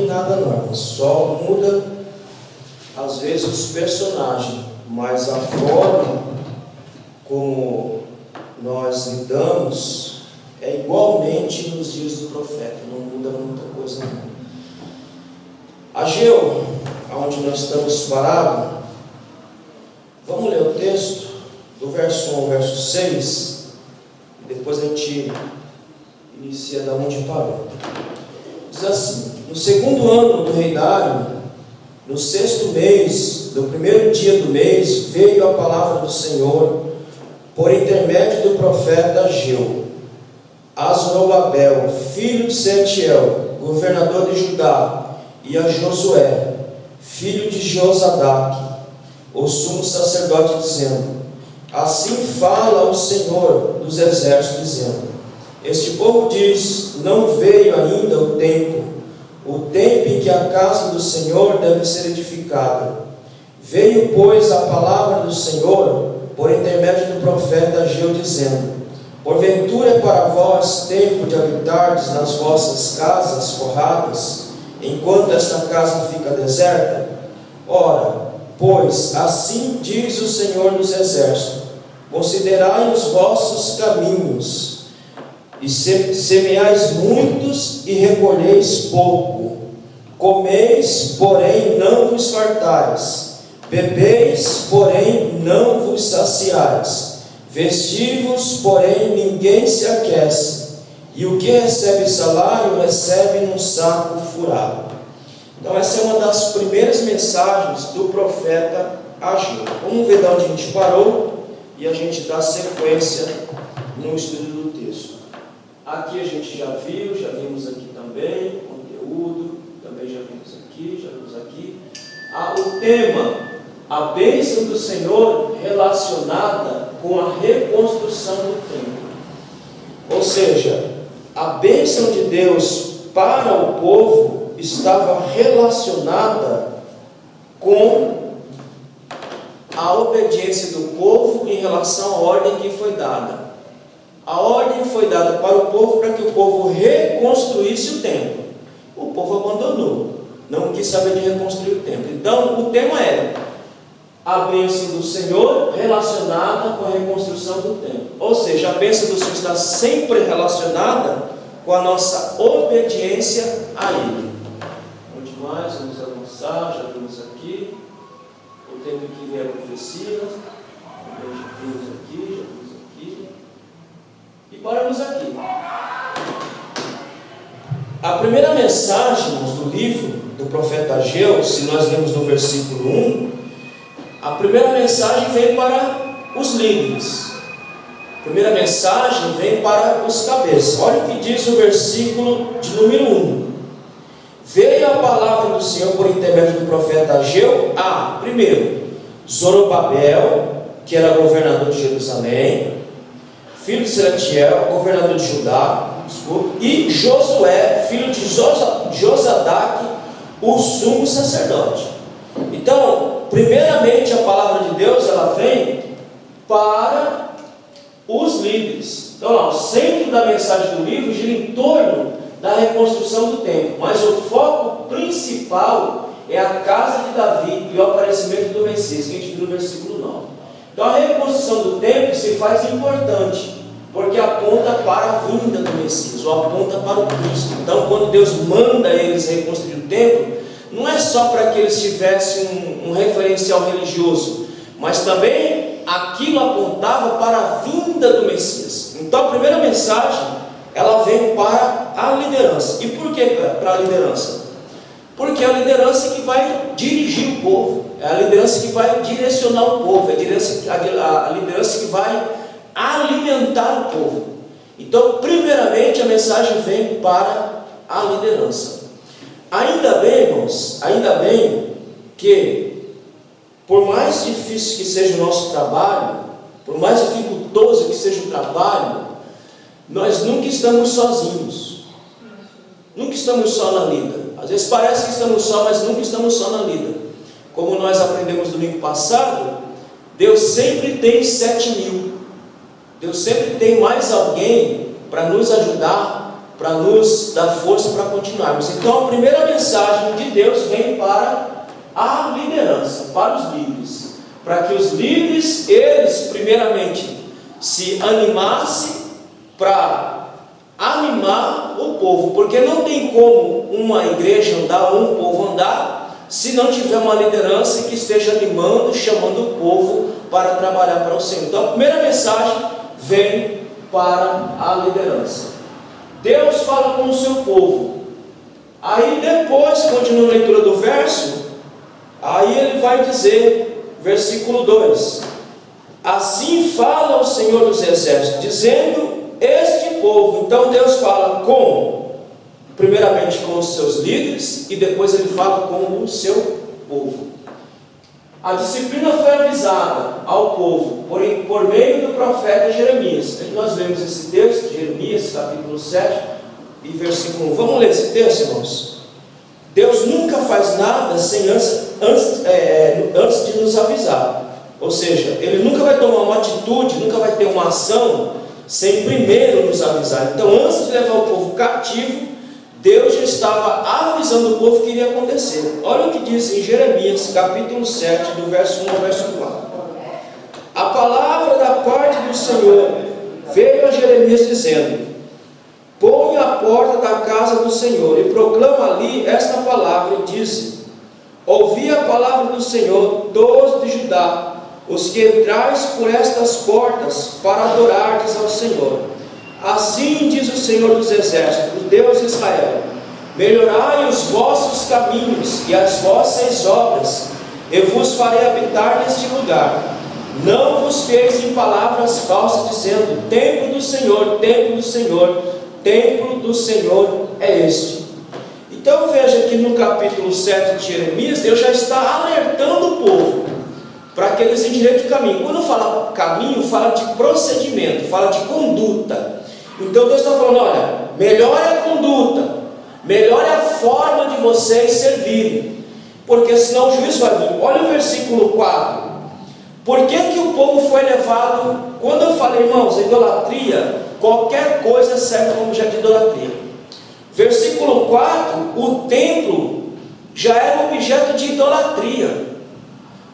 nada não, só muda às vezes os personagens, mas a forma como nós lidamos é igualmente nos dias do profeta, não muda muita coisa não. Ageu, onde nós estamos parados, vamos ler o texto do verso 1 ao verso 6, e depois a gente inicia da onde parou. Diz assim: no segundo ano do rei Dário, no sexto mês, do primeiro dia do mês, veio a palavra do Senhor, por intermédio do profeta Ageu, a Zorobabel, filho de Sealtiel, governador de Judá, e a Josué, filho de Josadaque, o sumo sacerdote, dizendo: assim fala o Senhor dos exércitos, dizendo: este povo diz, não veio ainda o tempo em que a casa do Senhor deve ser edificada. Veio, pois, a palavra do Senhor por intermédio do profeta Ageu, dizendo: porventura é para vós tempo de habitardes nas vossas casas forradas, enquanto esta casa fica deserta? Ora, pois, assim diz o Senhor dos exércitos: considerai os vossos caminhos, e semeais muitos e recolheis pouco. Comeis, porém não vos fartais. Bebeis, porém não vos saciais. Vestivos, porém ninguém se aquece. E o que recebe salário, recebe num saco furado. Então essa é uma das primeiras mensagens do profeta Ageu. Vamos ver de onde a gente parou e a gente dá sequência no estudo do texto. Aqui a gente já viu, já vimos aqui também, conteúdo, também já vimos aqui. O tema, a bênção do Senhor relacionada com a reconstrução do templo. Ou seja, a bênção de Deus para o povo estava relacionada com a obediência do povo em relação à ordem que foi dada. A ordem foi dada para o povo para que o povo reconstruísse o templo. O povo abandonou, não quis saber de reconstruir o templo. Então o tema é a bênção do Senhor relacionada com a reconstrução do templo. Ou seja, a bênção do Senhor está sempre relacionada com a nossa obediência a Ele. Onde mais? Vamos avançar, já vimos aqui. O tempo que vem a profecia, também já vimos aqui. E paramos aqui. A primeira mensagem do livro do profeta Ageu, se nós lemos no versículo 1, a primeira mensagem vem para os líderes. A primeira mensagem vem para os cabeças. Olha o que diz o versículo de número 1. Veio a palavra do Senhor por intermédio do profeta Ageu a, primeiro, Zorobabel, que era governador de Jerusalém, filho de Sealtiel, governador de Judá, e Josué, filho de Josadaque, o sumo sacerdote. Então, primeiramente a palavra de Deus, ela vem para os líderes. Então, o centro da mensagem do livro gira em torno da reconstrução do templo, mas o foco principal é a casa de Davi e o aparecimento do Messias, que a gente viu no versículo 9. Então a reconstrução do templo se faz importante, porque aponta para a vinda do Messias, ou aponta para o Cristo. Então quando Deus manda eles reconstruir o templo, não é só para que eles tivessem um referencial religioso, mas também aquilo apontava para a vinda do Messias. Então a primeira mensagem, ela vem para a liderança. E por que para a liderança? Porque é a liderança que vai dirigir o povo, é a liderança que vai direcionar o povo, é a liderança que vai alimentar o povo. Então, primeiramente, a mensagem vem para a liderança. Ainda bem, irmãos, ainda bem que, por mais difícil que seja o nosso trabalho, por mais dificultoso que seja o trabalho, nós nunca estamos sozinhos, nunca estamos só na lida. Às vezes parece que estamos só, mas nunca estamos só na lida. Como nós aprendemos domingo passado, Deus sempre tem 7.000. Deus sempre tem mais alguém para nos ajudar para nos dar força para continuarmos. Então a primeira mensagem de Deus vem para a liderança, para os líderes, para que os líderes, eles primeiramente se animassem para animar o povo, porque não tem como uma igreja andar ou um povo andar se não tiver uma liderança que esteja animando, chamando o povo para trabalhar para o Senhor. Então a primeira mensagem vem para a liderança. Deus fala com o seu povo. Aí depois, continua a leitura do verso, aí ele vai dizer, versículo 2: assim fala o Senhor dos Exércitos, dizendo este povo. Então Deus fala primeiramente com os seus líderes, e depois ele fala com o seu povo. A disciplina foi avisada ao povo por meio do profeta Jeremias. Nós lemos esse texto, Jeremias capítulo 7 e versículo 1. Vamos ler esse texto, irmãos? Deus nunca faz nada sem antes de nos avisar. Ou seja, Ele nunca vai tomar uma atitude, nunca vai ter uma ação sem primeiro nos avisar. Então, antes de levar o povo cativo, Deus já estava avisando o povo que iria acontecer. Olha o que diz em Jeremias capítulo 7, do verso 1 ao verso 4. A palavra da parte do Senhor veio a Jeremias dizendo: põe a porta da casa do Senhor e proclama ali esta palavra e diz: ouvi a palavra do Senhor, todos de Judá, os que entrais por estas portas para adorardes ao Senhor. Assim diz o Senhor dos Exércitos, o Deus de Israel: melhorai os vossos caminhos e as vossas obras, eu vos farei habitar neste lugar. Não vos fez em palavras falsas, dizendo: templo do Senhor, templo do Senhor, templo do Senhor é este. Então veja que no capítulo 7 de Jeremias, Deus já está alertando o povo para que eles endireitem o caminho. Quando fala caminho, fala de procedimento, fala de conduta. Então Deus está falando: olha, melhore a conduta, melhore a forma de vocês servirem, porque senão o juízo vai vir. Olha o versículo 4. Por que o povo foi levado? Quando eu falei, irmãos, idolatria, qualquer coisa serve como objeto de idolatria. Versículo 4, o templo já era objeto de idolatria,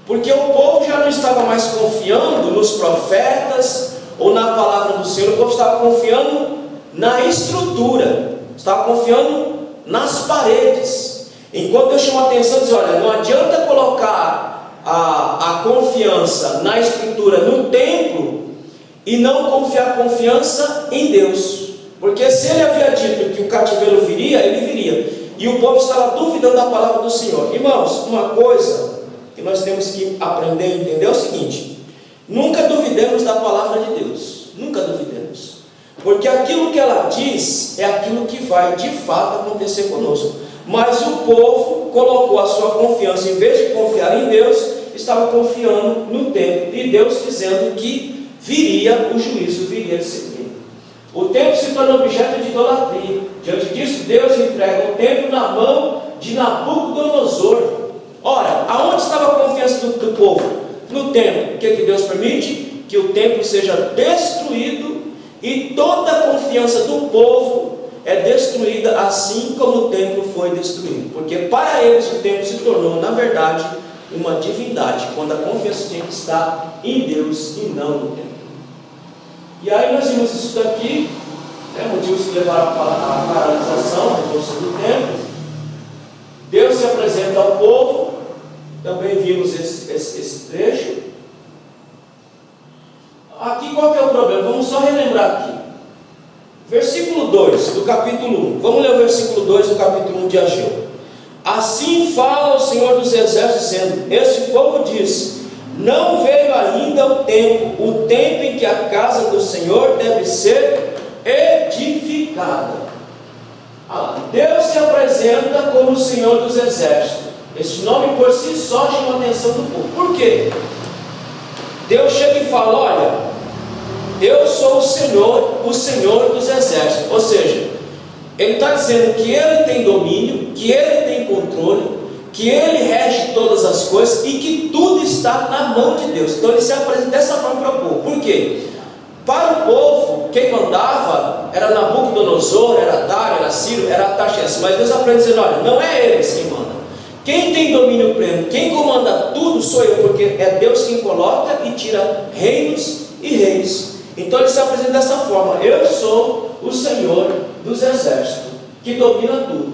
porque o povo já não estava mais confiando nos profetas ou na palavra do Senhor. O povo estava confiando na estrutura, estava confiando nas paredes. Enquanto Deus chama a atenção, diz: olha, não adianta colocar a confiança na estrutura, no templo, e não confiar confiança em Deus, porque se ele havia dito que o cativeiro viria, ele viria, e o povo estava duvidando da palavra do Senhor. Irmãos, uma coisa que nós temos que aprender a entender é o seguinte: nunca duvidemos da palavra de Deus, nunca duvidemos, porque aquilo que ela diz é aquilo que vai de fato acontecer conosco. Mas o povo colocou a sua confiança, em vez de confiar em Deus, estava confiando no templo, e Deus dizendo que viria o juízo, viria a disciplina. O templo se tornou objeto de idolatria. Diante disso, Deus entrega o templo na mão de Nabucodonosor. Ora, aonde estava a confiança do povo? No templo. O que Deus permite? Que o templo seja destruído, e toda a confiança do povo é destruída, assim como o templo foi destruído, porque para eles o templo se tornou, na verdade, uma divindade, quando a confiança tinha que estar em Deus e não no templo. E aí nós vimos isso daqui, motivos que levaram à paralisação, à revolução do templo. Deus se apresenta ao povo, também vimos esse trecho. Aqui qual que é o problema? Vamos só relembrar aqui. Versículo 2 do capítulo 1. Vamos ler o versículo 2 do capítulo 1 de Ageu. Assim fala o Senhor dos Exércitos, dizendo: este povo diz: não veio ainda o tempo em que a casa do Senhor deve ser edificada. Deus se apresenta como o Senhor dos Exércitos. Este nome por si só chama a atenção do povo. Por quê? Deus chega e fala: olha, eu sou o Senhor dos Exércitos. Ou seja, Ele está dizendo que Ele tem domínio, que Ele tem controle, que Ele rege todas as coisas e que tudo está na mão de Deus. Então Ele se apresenta dessa forma para o povo. Por quê? Para o povo, quem mandava era Nabucodonosor, era Dário, era Ciro, era Artaxerxes. Mas Deus aprende dizendo: olha, não é eles quem manda. Quem tem domínio pleno, quem comanda tudo sou eu, porque é Deus quem coloca e tira reinos e reis. Então ele se apresenta dessa forma: eu sou o Senhor dos exércitos, que domina tudo.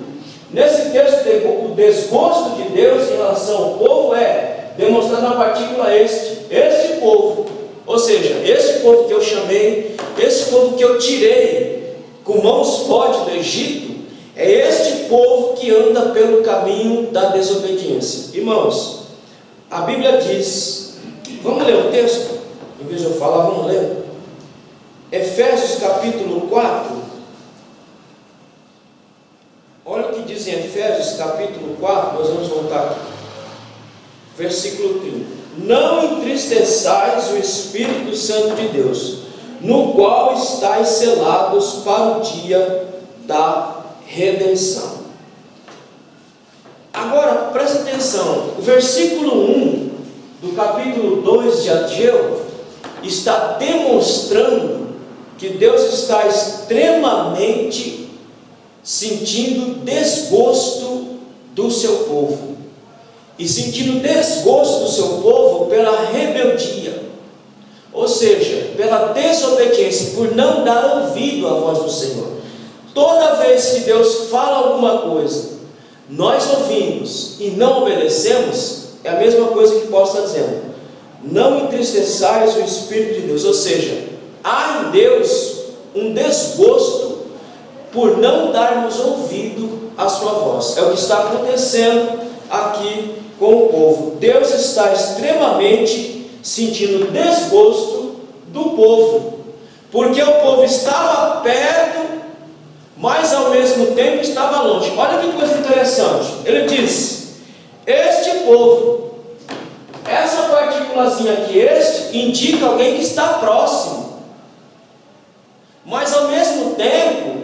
Nesse texto, o desgosto de Deus em relação ao povo é demonstrado na partícula este povo. Ou seja, este povo que eu chamei, este povo que eu tirei com mãos fortes do Egito, é este povo que anda pelo caminho da desobediência. Irmãos, a Bíblia diz, vamos ler o texto? Em vez de eu falar, vamos ler. Efésios capítulo 4. Olha o que diz em Efésios capítulo 4, nós vamos voltar aqui. Versículo 30. Não entristeçais o Espírito Santo de Deus, no qual estáis selados para o dia da redenção. Agora, presta atenção, o versículo 1 do capítulo 2 de Ageu está demonstrando que Deus está extremamente sentindo desgosto do seu povo, e sentindo desgosto do seu povo pela rebeldia, ou seja, pela desobediência, por não dar ouvido à voz do Senhor. Toda vez que Deus fala alguma coisa, nós ouvimos e não obedecemos, é a mesma coisa que Paulo está dizendo: não entristeçais o Espírito de Deus. Ou seja, há em Deus um desgosto por não darmos ouvido à sua voz. É o que está acontecendo aqui com o povo. Deus está extremamente sentindo desgosto do povo, porque o povo estava perto, mas ao mesmo tempo estava longe. Olha que coisa interessante, ele diz: este povo, essa partículazinha aqui, este, indica alguém que está próximo, mas ao mesmo tempo,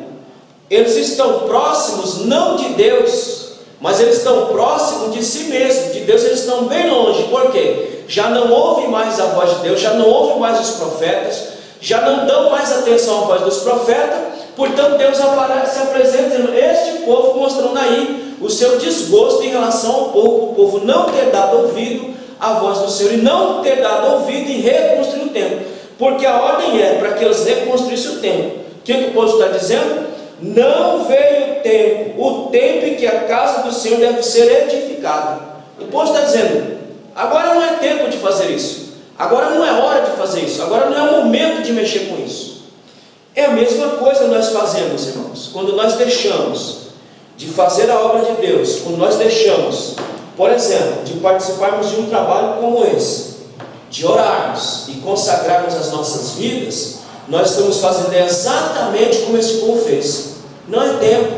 eles estão próximos não de Deus, mas eles estão próximos de si mesmos. De Deus eles estão bem longe. Por quê? Já não ouvem mais a voz de Deus, já não ouvem mais os profetas, já não dão mais atenção à voz dos profetas. Portanto, Deus se apresenta dizendo: este povo, mostrando aí o seu desgosto em relação ao povo, o povo não ter dado ouvido à voz do Senhor, e não ter dado ouvido em reconstruir o templo, porque a ordem é para que eles reconstruíssem o templo. O que o povo está dizendo? Não veio o tempo em que a casa do Senhor deve ser edificada. O povo está dizendo: agora não é tempo de fazer isso, agora não é hora de fazer isso, agora não é o momento de mexer com isso. É a mesma coisa que nós fazemos, irmãos, quando nós deixamos de fazer a obra de Deus, quando nós deixamos, por exemplo, de participarmos de um trabalho como esse, de orarmos e consagrarmos as nossas vidas, nós estamos fazendo exatamente como esse povo fez. Não é tempo,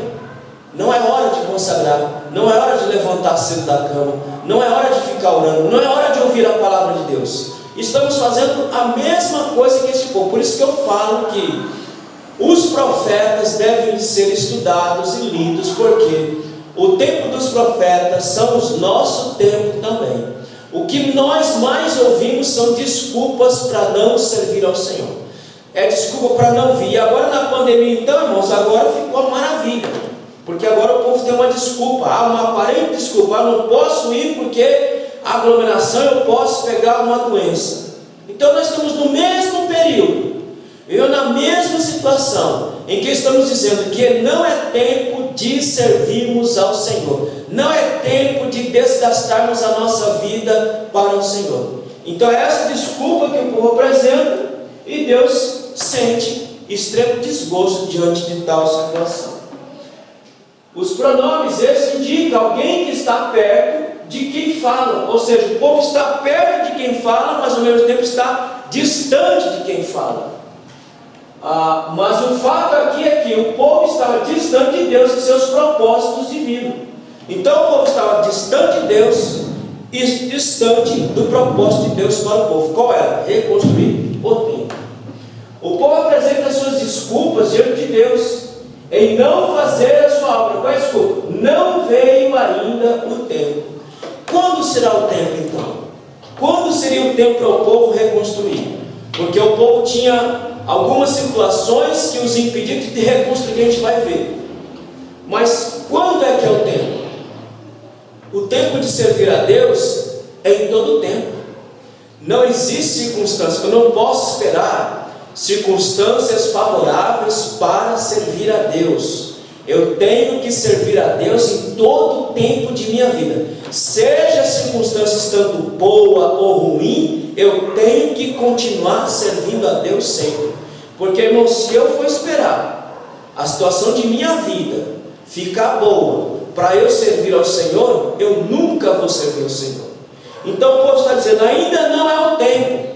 não é hora de consagrar, não é hora de levantar cedo da cama, não é hora de ficar orando, não é hora de ouvir a palavra de Deus. Estamos fazendo a mesma coisa que esse povo. Por isso que eu falo que os profetas devem ser estudados e lidos, porque o tempo dos profetas são o nosso tempo também. O que nós mais ouvimos são desculpas para não servir ao Senhor. É desculpa para não vir. E agora na pandemia, então, irmãos, agora ficou uma maravilha, porque agora o povo tem uma desculpa, uma aparente desculpa: não posso ir porque a aglomeração, eu posso pegar uma doença. Então nós estamos no mesmo período, na mesma situação, em que estamos dizendo que não é tempo de servirmos ao Senhor, não é tempo de desgastarmos a nossa vida para o Senhor. Então é essa desculpa que o povo apresenta, e Deus sente extremo desgosto diante de tal situação. Os pronomes, eles indicam alguém que está perto de quem fala, ou seja, o povo está perto de quem fala, mas ao mesmo tempo está distante de quem fala. Mas o fato aqui é que o povo estava distante de Deus e seus propósitos divinos. Então o povo estava distante de Deus e distante do propósito de Deus para o povo. Qual era? Reconstruir o templo. O povo apresenta suas desculpas diante de Deus em não fazer a sua obra. Qual é a desculpa? Não veio ainda o tempo. Quando será o tempo então? Quando seria o tempo para o povo reconstruir? Porque o povo tinha algumas situações que os impediram de reconstruir, que a gente vai ver. Mas quando é que é o tempo? O tempo de servir a Deus é em todo o tempo. Não existe circunstância, eu não posso esperar circunstâncias favoráveis para servir a Deus. Eu tenho que servir a Deus em todo o tempo de minha vida. Seja a circunstância estando boa ou ruim, eu tenho que continuar servindo a Deus sempre. Porque, irmão, se eu for esperar a situação de minha vida ficar boa para eu servir ao Senhor, eu nunca vou servir ao Senhor. Então o povo está dizendo, ainda não é o tempo,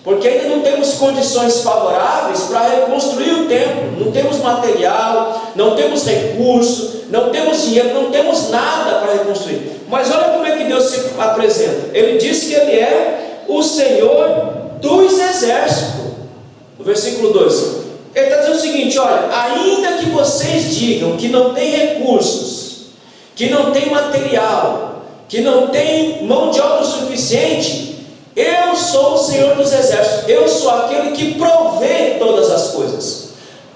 porque ainda não temos condições favoráveis para reconstruir o templo. Não temos material, não temos recurso, não temos dinheiro, não temos nada para reconstruir. Mas olha como é que Deus se apresenta. Ele diz que Ele é o Senhor dos exércitos. No versículo 2, Ele está dizendo o seguinte: olha, ainda que vocês digam que não tem recursos, que não tem material, que não tem mão de obra suficiente, eu sou o Senhor dos exércitos, eu sou aquele que provê todas as coisas.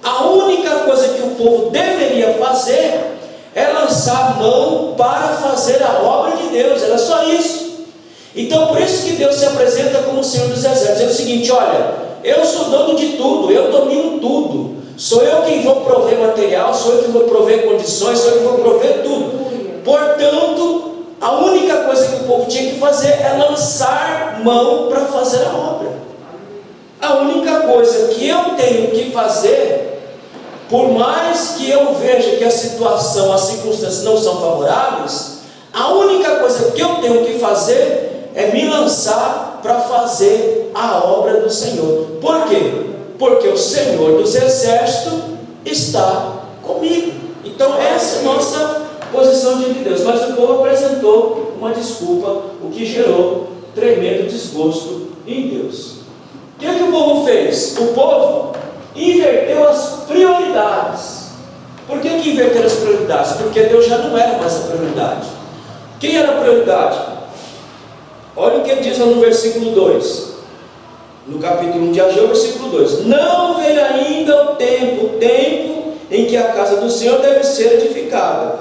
A única coisa que o povo deveria fazer é lançar mão para fazer a obra de Deus, era só isso. Então por isso que Deus se apresenta como o Senhor dos exércitos. É o seguinte: olha, eu sou dono de tudo, eu domino tudo, sou eu quem vou prover material, sou eu que vou prover condições, sou eu que vou prover tudo. Portanto, a única coisa que o povo tinha que fazer é lançar mão para fazer a obra. A única coisa que eu tenho que fazer, por mais que eu veja que a situação, as circunstâncias não são favoráveis, a única coisa que eu tenho que fazer é me lançar para fazer a obra do Senhor. Por quê? Porque o Senhor dos exércitos está comigo. Então essa é a nossa posição diante de Deus. Mas o povo apresentou uma desculpa, o que gerou tremendo desgosto em Deus. O que o povo fez? O povo inverteu as prioridades. Por que inverteram as prioridades? Porque Deus já não era mais a prioridade. Quem era a prioridade? Olha o que ele diz lá no versículo 2, no capítulo 1 de Ageu, versículo 2: não veio ainda o tempo em que a casa do Senhor deve ser edificada.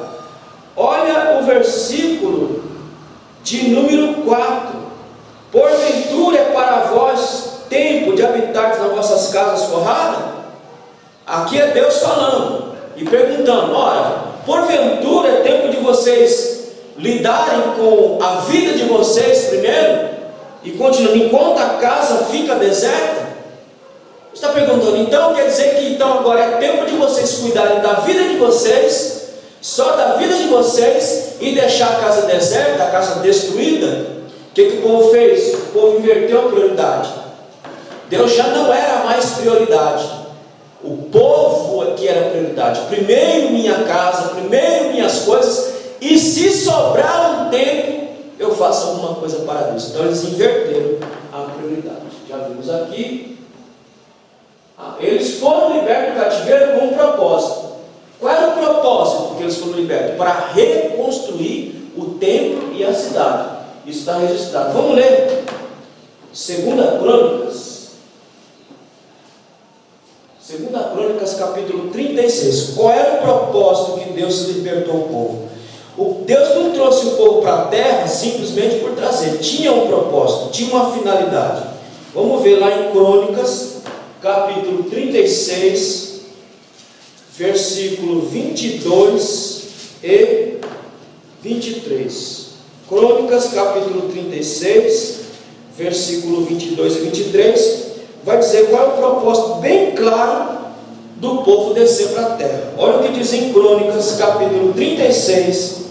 Olha o versículo de número 4: porventura é para vós tempo de habitar nas vossas casas forradas? Aqui é Deus falando e perguntando: ora, porventura é tempo de vocês lidarem com a vida de vocês primeiro e continuando enquanto a casa fica deserta? Está perguntando, então quer dizer que então agora é tempo de vocês cuidarem da vida de vocês, só da vida de vocês, e deixar a casa deserta, a casa destruída? O que o povo fez? O povo inverteu a prioridade. Deus já não era mais prioridade, o povo aqui era prioridade. Primeiro minha casa, primeiro minhas coisas, e se sobrar um tempo, eu faço alguma coisa para Deus. Então eles inverteram a prioridade. Já vimos aqui, eles foram libertos do cativeiro com um propósito. Qual era o propósito que eles foram libertos? Para reconstruir o templo e a cidade. Isso está registrado. Vamos ler 2 Crônicas capítulo 36. Qual era o propósito que Deus libertou o povo? Deus não trouxe o povo para a terra simplesmente por trazer. Tinha um propósito, tinha uma finalidade. Vamos ver lá em Crônicas capítulo 36, versículo 22 e 23. Crônicas capítulo 36, versículo 22 e 23, vai dizer qual é o propósito bem claro do povo descer para a terra. Olha o que diz em Crônicas capítulo 36,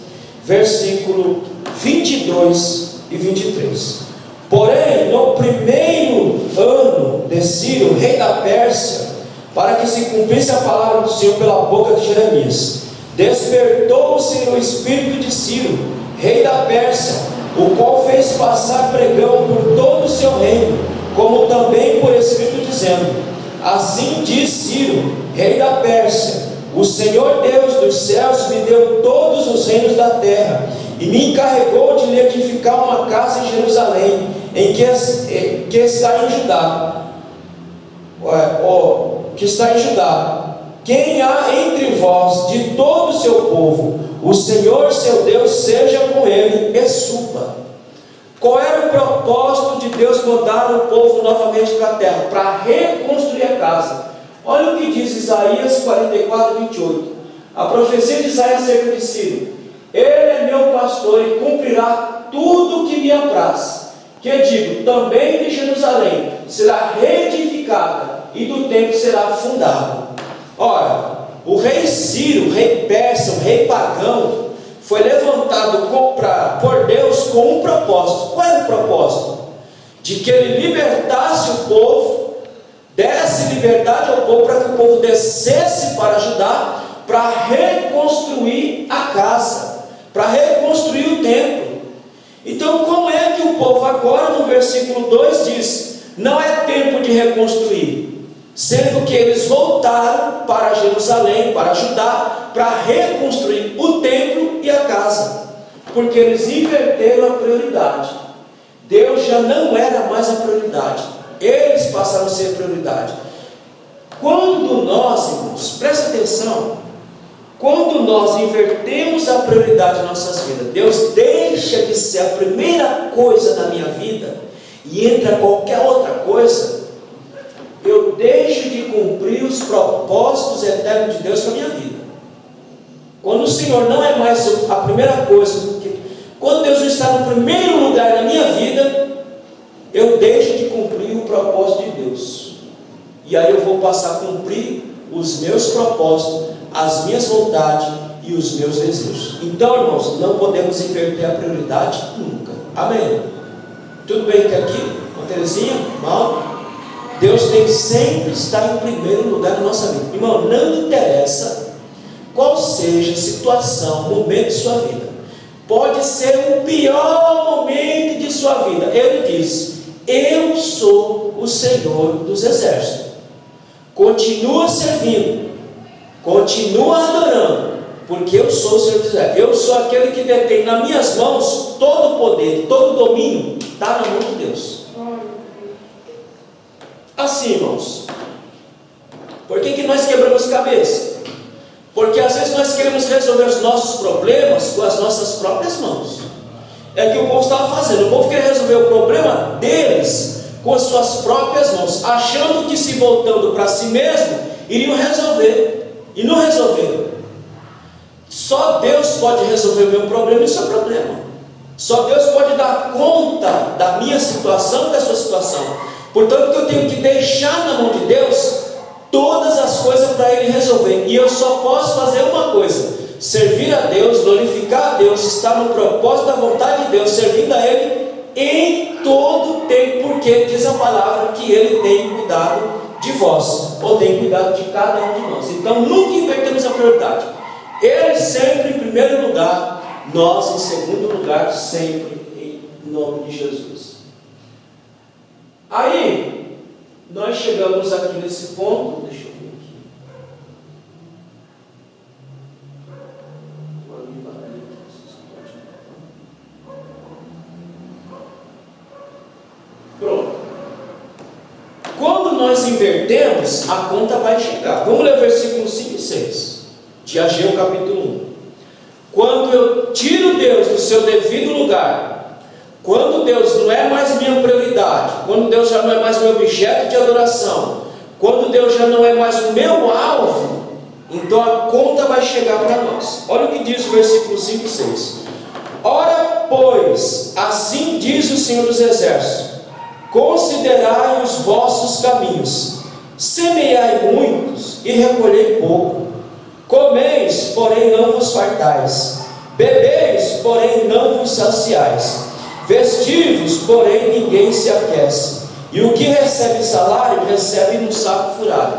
versículo 22 e 23. Porém, no primeiro ano de Ciro, rei da Pérsia, para que se cumprisse a palavra do Senhor pela boca de Jeremias, despertou-se o espírito de Ciro, rei da Pérsia, o qual fez passar pregão por todo o seu reino, como também por escrito, dizendo: assim diz Ciro, rei da Pérsia: o Senhor Deus dos céus me deu todos os reinos da terra, e me encarregou de lhe edificar uma casa em Jerusalém, que está em Judá. que está em Judá: quem há entre vós de todo o seu povo, o Senhor seu Deus seja com ele e suba. Qual era o propósito de Deus mudar o povo novamente para a terra? Para reconstruir a casa. Olha o que diz Isaías 44, 28. A profecia de Isaías acerca de Ciro: ele é meu pastor e cumprirá tudo o que me apraz. Que digo, também de Jerusalém será reedificada e do templo será fundado. Ora, o rei Ciro, o rei persa, o rei pagão, foi levantado por Deus com um propósito. Qual era o propósito? De que ele libertasse o povo, desse liberdade ao povo, para que o povo descesse para Judá, para reconstruir a casa, para reconstruir o templo. Então, como é que o povo agora, no versículo 2 diz: não é tempo de reconstruir, sendo que eles voltaram para Jerusalém, para Judá, para reconstruir o templo e a casa, porque eles inverteram a prioridade. Deus já não era mais a prioridade, eles passaram a ser a prioridade. Quando nós, irmãos, presta atenção, quando nós invertemos a prioridade em nossas vidas, Deus deixa de ser a primeira coisa da minha vida e entra qualquer outra coisa, eu deixo de cumprir os propósitos eternos de Deus para a minha vida. Quando o Senhor não é mais a primeira coisa, quando Deus está no primeiro lugar na minha vida, eu deixo de cumprir o propósito de Deus, e aí eu vou passar a cumprir os meus propósitos, as minhas vontades e os meus desejos. Então, irmãos, não podemos inverter a prioridade nunca. Amém? Tudo bem que aqui, uma Terezinha, irmão, Deus tem que sempre estar em primeiro lugar na nossa vida. Irmão, não interessa qual seja a situação, momento de sua vida. Pode ser o pior momento de sua vida. Ele diz: eu sou o Senhor dos exércitos. Continua servindo, continua adorando, porque eu sou o Senhor dos exércitos. Eu sou aquele que detém nas minhas mãos todo o poder, todo o domínio, está na mão de Deus. Assim, irmãos, por que nós quebramos cabeça? Porque às vezes nós queremos resolver os nossos problemas com as nossas próprias mãos. É o que o povo estava fazendo. O povo queria resolver o problema deles com as suas próprias mãos, achando que, se voltando para si mesmo, iriam resolver, e não resolveram. Só Deus pode resolver o meu problema e o seu problema. Só Deus pode dar conta da minha situação e da sua situação. Portanto, eu tenho que deixar na mão de Deus todas as coisas para Ele resolver. E eu só posso fazer uma coisa: servir a Deus, glorificar a Deus, estar no propósito da vontade de Deus, servindo a Ele em todo o tempo, porque diz a palavra que Ele tem cuidado de vós, ou tem cuidado de cada um de nós. Então, nunca invertemos a prioridade. Ele sempre em primeiro lugar, nós em segundo lugar, sempre em nome de Jesus. Aí, nós chegamos aqui nesse ponto. Deixa eu ver aqui. Pronto. Quando nós invertemos, a conta vai chegar. Vamos ler versículos 5 e 6 de Ageu capítulo 1. Quando eu tiro Deus do seu devido lugar, quando Deus não é mais minha prioridade, quando Deus já não é mais meu objeto de adoração, quando Deus já não é mais o meu alvo, então a conta vai chegar para nós. Olha o que diz o versículo 5 e 6. Ora, pois, assim diz o Senhor dos Exércitos: considerai os vossos caminhos, semeai muitos e recolhei pouco, comeis, porém não vos fartais, bebeis, porém não vos saciais, vestivos, porém ninguém se aquece, e o que recebe salário, recebe num saco furado.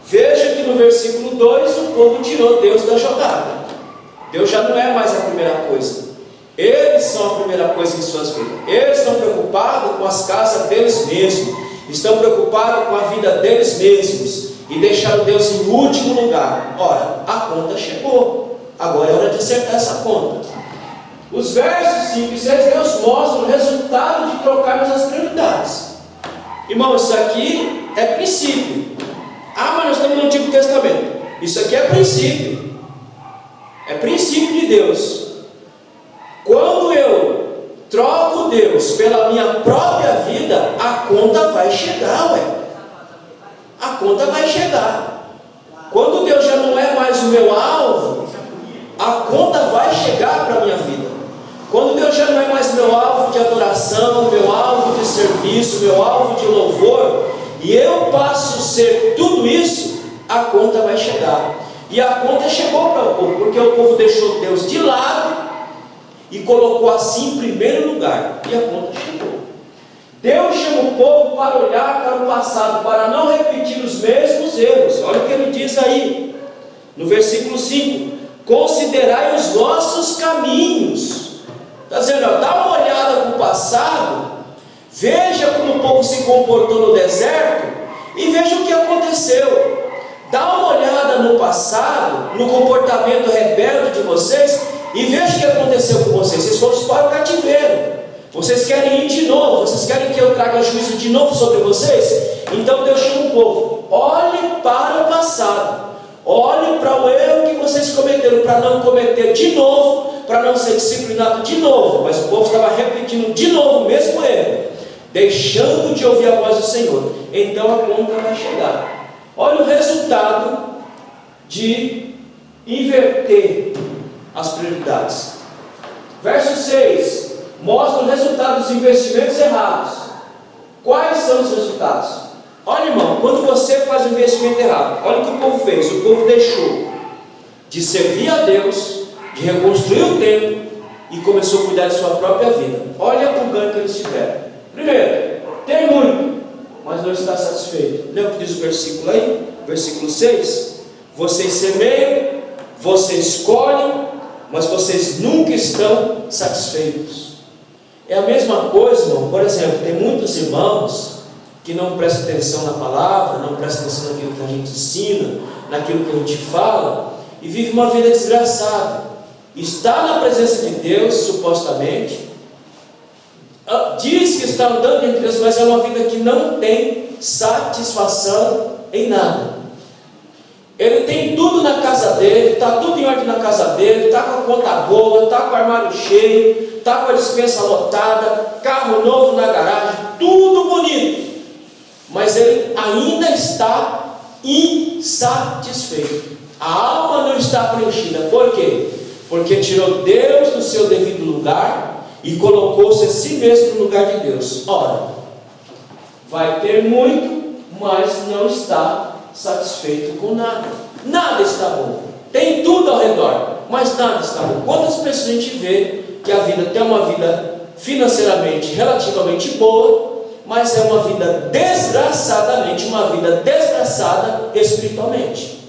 Veja que no versículo 2 o povo tirou Deus da jogada. Deus já não é mais a primeira coisa. Eles são a primeira coisa em suas vidas. Eles estão preocupados com as casas deles mesmos, estão preocupados com a vida deles mesmos, e deixaram Deus em último lugar. Ora, a conta chegou, agora é hora de acertar essa conta. Os versos 5 e 6, Deus mostra o resultado de trocarmos as prioridades. Irmão, isso aqui é princípio. Ah, mas nós estamos no Antigo Testamento. Isso aqui é princípio. É princípio de Deus. Quando eu troco Deus pela minha própria vida, a conta vai chegar, ué. A conta vai chegar. Quando Deus já não é mais o meu alvo, a conta vai chegar para a minha vida. Quando Deus já não é mais meu alvo de adoração, meu alvo de serviço, meu alvo de louvor, e eu passo a ser tudo isso, a conta vai chegar. E a conta chegou para o povo, porque o povo deixou Deus de lado e colocou assim em primeiro lugar, e a conta chegou. Deus chama o povo para olhar para o passado, para não repetir os mesmos erros. Olha o que ele diz aí, no versículo 5: considerai os nossos caminhos. Está dizendo, ó, dá uma olhada para o passado, veja como o povo se comportou no deserto e veja o que aconteceu. Dá uma olhada no passado, no comportamento rebelde de vocês e veja o que aconteceu com vocês. Vocês foram para o cativeiro, vocês querem ir de novo, vocês querem que eu traga juízo de novo sobre vocês? Então Deus chama o povo, olhe para o passado, olhe para o erro que vocês cometeram, para não cometer de novo, para não ser disciplinado de novo. Mas o povo estava repetindo de novo o mesmo erro, deixando de ouvir a voz do Senhor. Então a conta vai chegar. Olha o resultado de inverter as prioridades. Verso 6 mostra o resultado dos investimentos errados. Quais são os resultados? Olha, irmão, quando você faz um investimento errado, olha o que o povo fez. O povo deixou de servir a Deus, de reconstruir o templo e começou a cuidar de sua própria vida. Olha o ganho que eles tiveram. Primeiro, tem muito, mas não está satisfeito. Lembra o que diz o versículo aí? Versículo 6: vocês semeiam, vocês colhem, mas vocês nunca estão satisfeitos. É a mesma coisa, irmão. Por exemplo, tem muitos irmãos que não prestam atenção na palavra, não prestam atenção naquilo que a gente ensina, naquilo que a gente fala, e vive uma vida desgraçada. Está na presença de Deus, supostamente, diz que está andando entre Deus, mas é uma vida que não tem satisfação em nada. Ele tem tudo na casa dele, está tudo em ordem na casa dele, está com a conta boa, está com o armário cheio, está com a despensa lotada, carro novo na garagem, tudo bonito, mas ele ainda está insatisfeito. A alma não está preenchida. Por quê? Porque tirou Deus do seu devido lugar e colocou-se a si mesmo no lugar de Deus. Ora, vai ter muito, mas não está satisfeito com nada. Nada está bom. Tem tudo ao redor, mas nada está bom. Quantas pessoas a gente vê que a vida tem uma vida financeiramente relativamente boa, mas é uma vida desgraçadamente, uma vida desgraçada espiritualmente.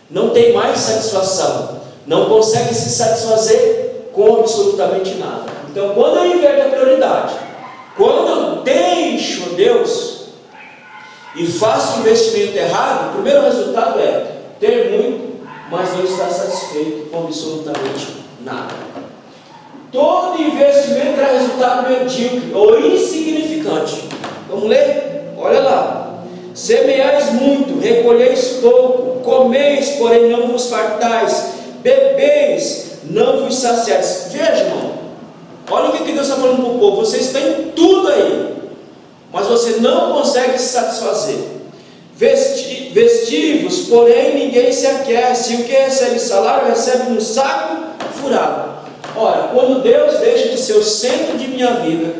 Não tem mais satisfação, não consegue se satisfazer com absolutamente nada. Então, quando eu inverto a prioridade, quando eu deixo Deus e faço o investimento errado, o primeiro resultado é ter muito, mas não estar satisfeito com absolutamente nada. Todo investimento traz resultado medíocre ou insignificante. Vamos ler? Olha lá. Semeais muito, recolheis pouco, comeis, porém não vos fartais, bebeis, não vos saciais. Veja, irmão, olha o que Deus está falando para o povo. Vocês têm tudo aí, mas você não consegue se satisfazer. Vestivos, porém ninguém se aquece, e o que recebe salário recebe no saco furado. Ora, quando Deus deixa de ser o centro de minha vida,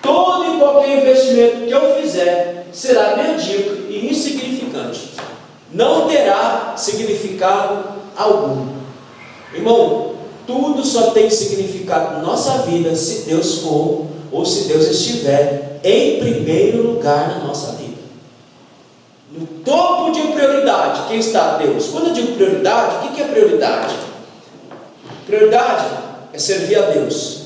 todo e qualquer investimento que eu fizer será medíocre e insignificante, não terá significado algum. Irmão, tudo só tem significado na nossa vida se Deus for, ou se Deus estiver em primeiro lugar na nossa vida, no topo de prioridade. Quem está? Deus. Quando eu digo prioridade, o que é prioridade? Prioridade é servir a Deus,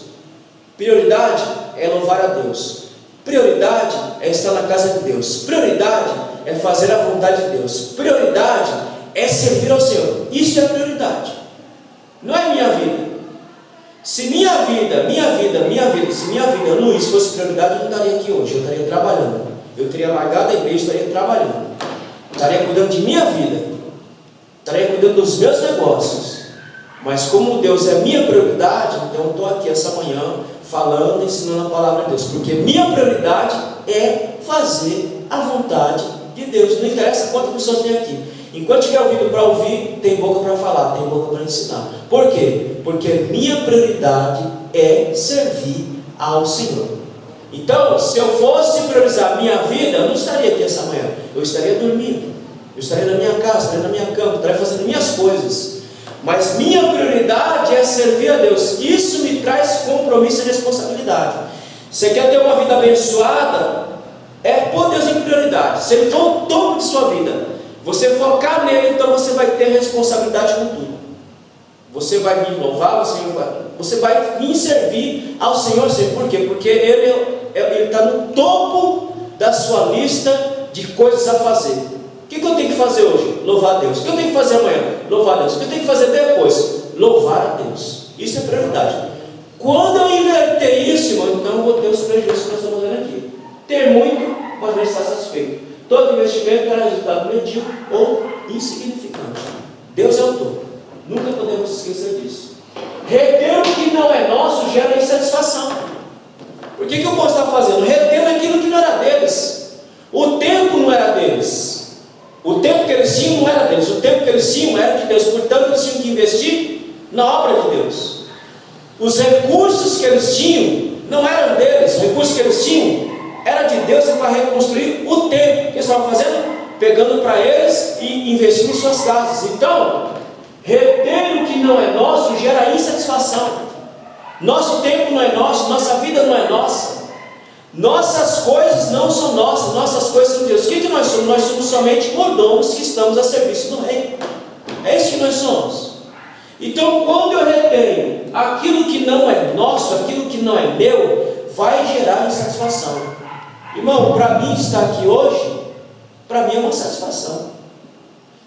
prioridade é louvar a Deus, prioridade é estar na casa de Deus, prioridade é fazer a vontade de Deus, prioridade é servir ao Senhor. Isso é prioridade, não é minha vida. Se minha vida se minha vida, Luiz, fosse prioridade, eu não estaria aqui hoje, eu estaria trabalhando. Eu teria largado a igreja, estaria trabalhando. Estaria cuidando de minha vida. Estaria cuidando dos meus negócios. Mas como Deus é minha prioridade, então eu estou aqui essa manhã falando, ensinando a palavra de Deus. Porque minha prioridade é fazer a vontade de Deus. Não interessa quantas pessoas tem aqui. Enquanto tiver ouvido para ouvir, tem boca para falar, tem boca para ensinar. Por quê? Porque minha prioridade é servir ao Senhor. Então, se eu fosse priorizar a minha vida, eu não estaria aqui essa manhã. Eu estaria dormindo, eu estaria na minha casa, estaria na minha cama, eu estaria fazendo minhas coisas. Mas minha prioridade é servir a Deus. Isso me traz compromisso e responsabilidade. Você quer ter uma vida abençoada? É pôr Deus em prioridade. Se Ele for o topo de sua vida, você focar nele, então você vai ter responsabilidade com tudo. Você vai vir louvar, você vai vir servir ao Senhor. Por quê? Porque Ele está no topo da sua lista de coisas a fazer. O que eu tenho que fazer hoje? Louvar a Deus. O que eu tenho que fazer amanhã? Louvar a Deus. O que eu tenho que fazer depois? Louvar a Deus. Isso é prioridade. Quando eu inverter isso, irmão, então eu vou ter os prejuízos que nós estamos vendo aqui. Ter muito, mas não estar satisfeito. Todo investimento era resultado medíocre ou insignificante. Deus é o topo. Nunca podemos esquecer disso. Reter o que não é nosso gera insatisfação. Por que o povo está fazendo? Retendo aquilo que não era deles. O tempo não era deles. O tempo que eles tinham não era deles. O tempo que eles tinham era de Deus. Portanto, eles tinham que investir na obra de Deus. Os recursos que eles tinham não eram deles. Os recursos que eles tinham era de Deus para reconstruir o templo. O que eles estavam fazendo? Pegando para eles e investindo em suas casas. Então, reter o que não é nosso gera insatisfação. Nosso tempo não é nosso, nossa vida não é nossa. Nossas coisas não são nossas, nossas coisas são de Deus. O que nós somos? Nós somos somente mordomos que estamos a serviço do Rei. É isso que nós somos. Então, quando eu retenho aquilo que não é nosso, aquilo que não é meu, vai gerar insatisfação. Irmão, para mim estar aqui hoje, para mim é uma satisfação.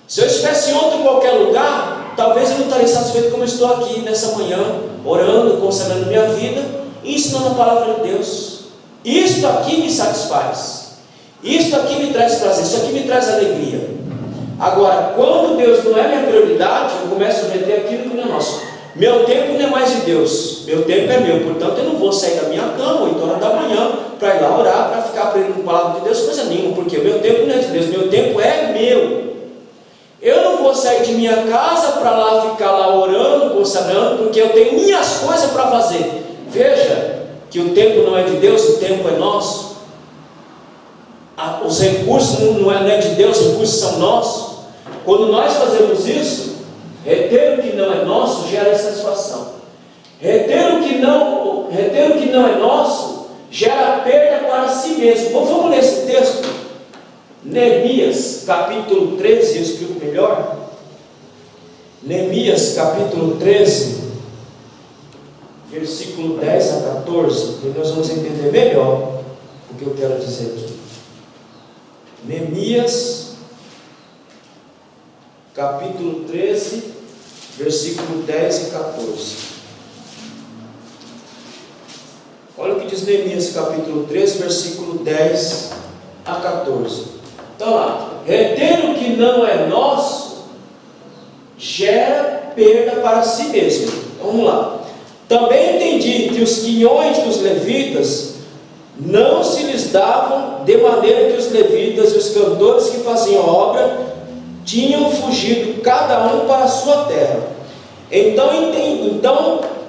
Se eu estivesse em outro qualquer lugar, talvez eu não estaria satisfeito como eu estou aqui nessa manhã, orando, consagrando minha vida e ensinando a palavra de Deus. Isto aqui me satisfaz. Isto aqui me traz prazer. Isso aqui me traz alegria. Agora, quando Deus não é minha prioridade, eu começo a reter aquilo que não é nosso. Meu tempo não é mais de Deus. Meu tempo é meu. Portanto, eu não vou sair da minha cama 8 horas da manhã para ir lá orar, para ficar aprendendo a palavra de Deus, coisa nenhuma. Porque meu tempo não é de Deus. Meu tempo é meu. Eu não vou sair de minha casa para lá ficar lá orando, consagrando, porque eu tenho minhas coisas para fazer. Veja que o tempo não é de Deus, o tempo é nosso. Os recursos não é de Deus, os recursos são nossos. Quando nós fazemos isso, reter o que não é nosso gera insatisfação. Reter o que não é nosso gera perda para si mesmo. Vamos ler esse texto? Neemias capítulo 13, eu explico melhor. Neemias capítulo 13, versículo 10 a 14, e nós vamos entender melhor o que eu quero dizer aqui. Neemias capítulo 13, versículo 10 e 14. Olha o que diz Neemias capítulo 13, versículo 10 a 14. Então lá, reter o que não é nosso gera perda para si mesmo. Vamos lá. Também entendi que os quinhões dos levitas não se lhes davam, de maneira que os levitas e os cantores que faziam obra tinham fugido cada um para a sua terra.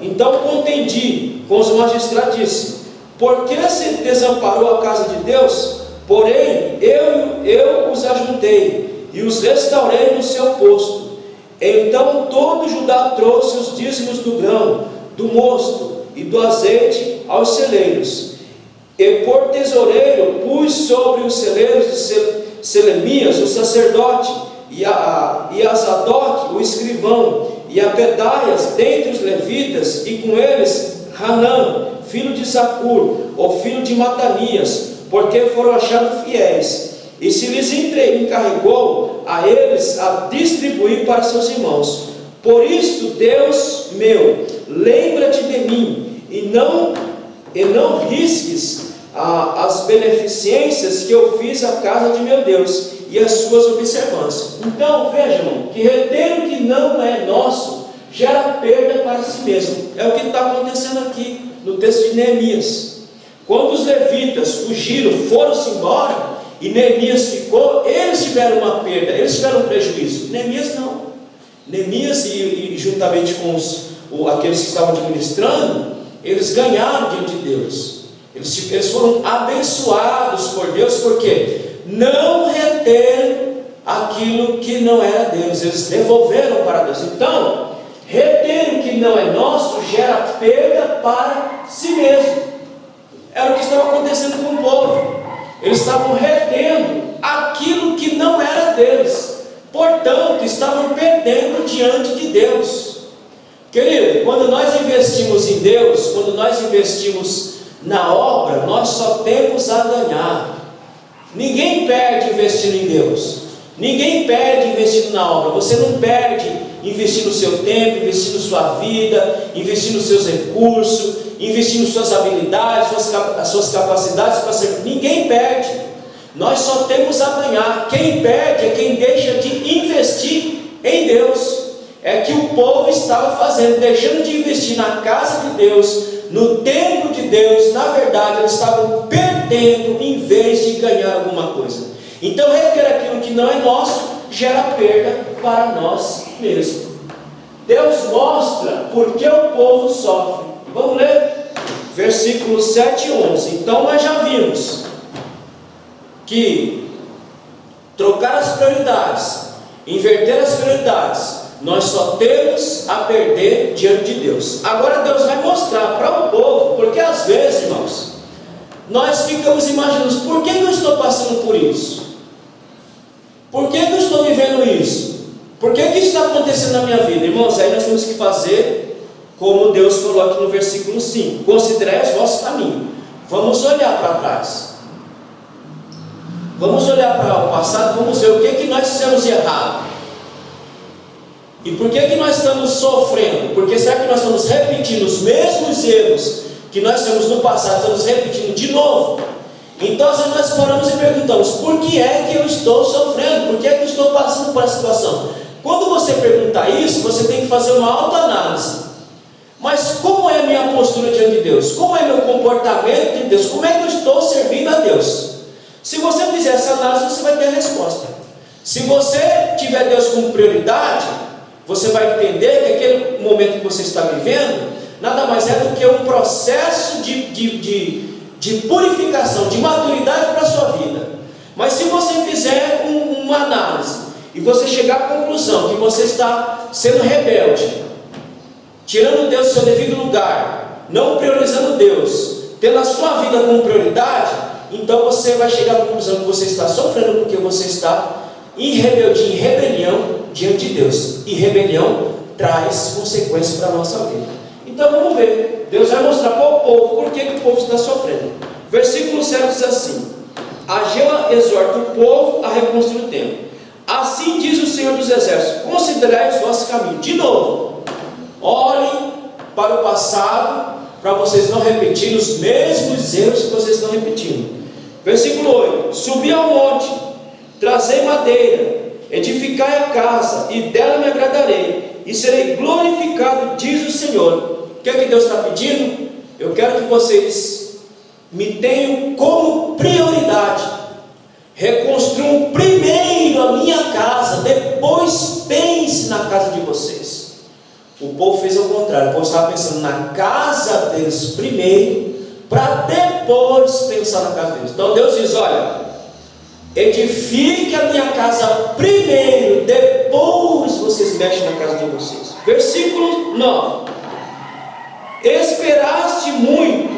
Então contendi com os magistrados, disse: por que se desamparou a casa de Deus? Porém, eu os ajuntei e os restaurei no seu posto. Então todo Judá trouxe os dízimos do grão, do mosto e do azeite aos celeiros. E por tesoureiro pus sobre os celeiros de Selemias, o sacerdote, e a Zadok, o escrivão, e a Pedaias, dentre os levitas, e com eles Hanã, filho de Zacur, o filho de Matanias, porque foram achados fiéis. E se lhes encarregou a eles a distribuir para seus irmãos. Por isto, Deus meu, lembra-te de mim, e não e não risques as beneficências que eu fiz à casa de meu Deus e as suas observâncias. Então, vejam, que reter o que não é nosso gera perda para si mesmo. É o que está acontecendo aqui no texto de Neemias. Quando os levitas fugiram, foram-se embora, e Neemias ficou, eles tiveram uma perda, eles tiveram um prejuízo. Neemias não. Neemias e juntamente com aqueles que estavam administrando, eles ganharam diante de Deus. Eles foram abençoados por Deus, porque não reteram aquilo que não era deles, eles devolveram para Deus. Então, reter o que não é nosso gera perda para si mesmo. Era o que estava acontecendo com o povo. Eles estavam retendo aquilo que não era deles, portanto, estavam perdendo diante de Deus. Querido, quando nós investimos em Deus, quando nós investimos na obra, nós só temos a ganhar. Ninguém perde investindo em Deus, ninguém perde investindo na obra. Você não perde investindo o seu tempo, investindo sua vida, investindo seus recursos, investindo suas habilidades, as suas capacidades para ser. Ninguém perde, nós só temos a ganhar. Quem perde é quem deixa de investir em Deus. É que o povo estava fazendo, deixando de investir na casa de Deus, no templo de Deus. Na verdade, eles estavam perdendo em vez de ganhar alguma coisa. Então, reter aquilo que não é nosso gera perda para nós mesmos. Deus mostra por que o povo sofre. Vamos ler versículos 7 e 11. Então nós já vimos que trocar as prioridades, inverter as prioridades, nós só temos a perder diante de Deus. Agora Deus vai mostrar para o povo, porque às vezes, irmãos, nós ficamos imaginando: por que eu estou passando por isso? Por que eu estou vivendo isso? Por que isso está acontecendo na minha vida? Irmãos, aí nós temos que fazer como Deus falou aqui no versículo 5: considerai os vossos caminhos. Vamos olhar para trás, vamos olhar para o passado, vamos ver o que nós fizemos de errado. E por que nós estamos sofrendo? Porque será que nós estamos repetindo os mesmos erros que nós temos no passado, estamos repetindo de novo? Então nós paramos e perguntamos: por que é que eu estou sofrendo? Por que é que eu estou passando por essa situação? Quando você perguntar isso, você tem que fazer uma autoanálise. Mas como é a minha postura diante de Deus? Como é meu comportamento diante de Deus? Como é que eu estou servindo a Deus? Se você fizer essa análise, você vai ter a resposta. Se você tiver Deus como prioridade, você vai entender que aquele momento que você está vivendo nada mais é do que um processo de purificação, de maturidade para a sua vida. Mas se você fizer uma análise e você chegar à conclusão que você está sendo rebelde, tirando Deus do seu devido lugar, não priorizando Deus, tendo a sua vida como prioridade, então você vai chegar à conclusão que você está sofrendo porque você está em rebeldia, em rebelião diante de Deus. E rebelião traz consequências para a nossa vida. Então vamos ver. Deus vai mostrar para o povo por que o povo está sofrendo. Versículo 7 diz assim: Ageu exorta o povo a reconstruir o templo. Assim diz o Senhor dos Exércitos: considerai os vossos caminhos. De novo, olhem para o passado, para vocês não repetirem os mesmos erros que vocês estão repetindo. Versículo 8: subi ao monte, trazei madeira, edificai a casa, e dela me agradarei, e serei glorificado, diz o Senhor. O que é que Deus está pedindo? Eu quero que vocês me tenham como prioridade. Reconstruam primeiro a minha casa, depois pense na casa de vocês. O povo fez ao contrário. O povo estava pensando na casa deles primeiro, para depois pensar na casa deles. Então Deus diz: olha, edifique a minha casa primeiro, depois vocês mexem na casa de vocês. Versículo 9: esperaste muito,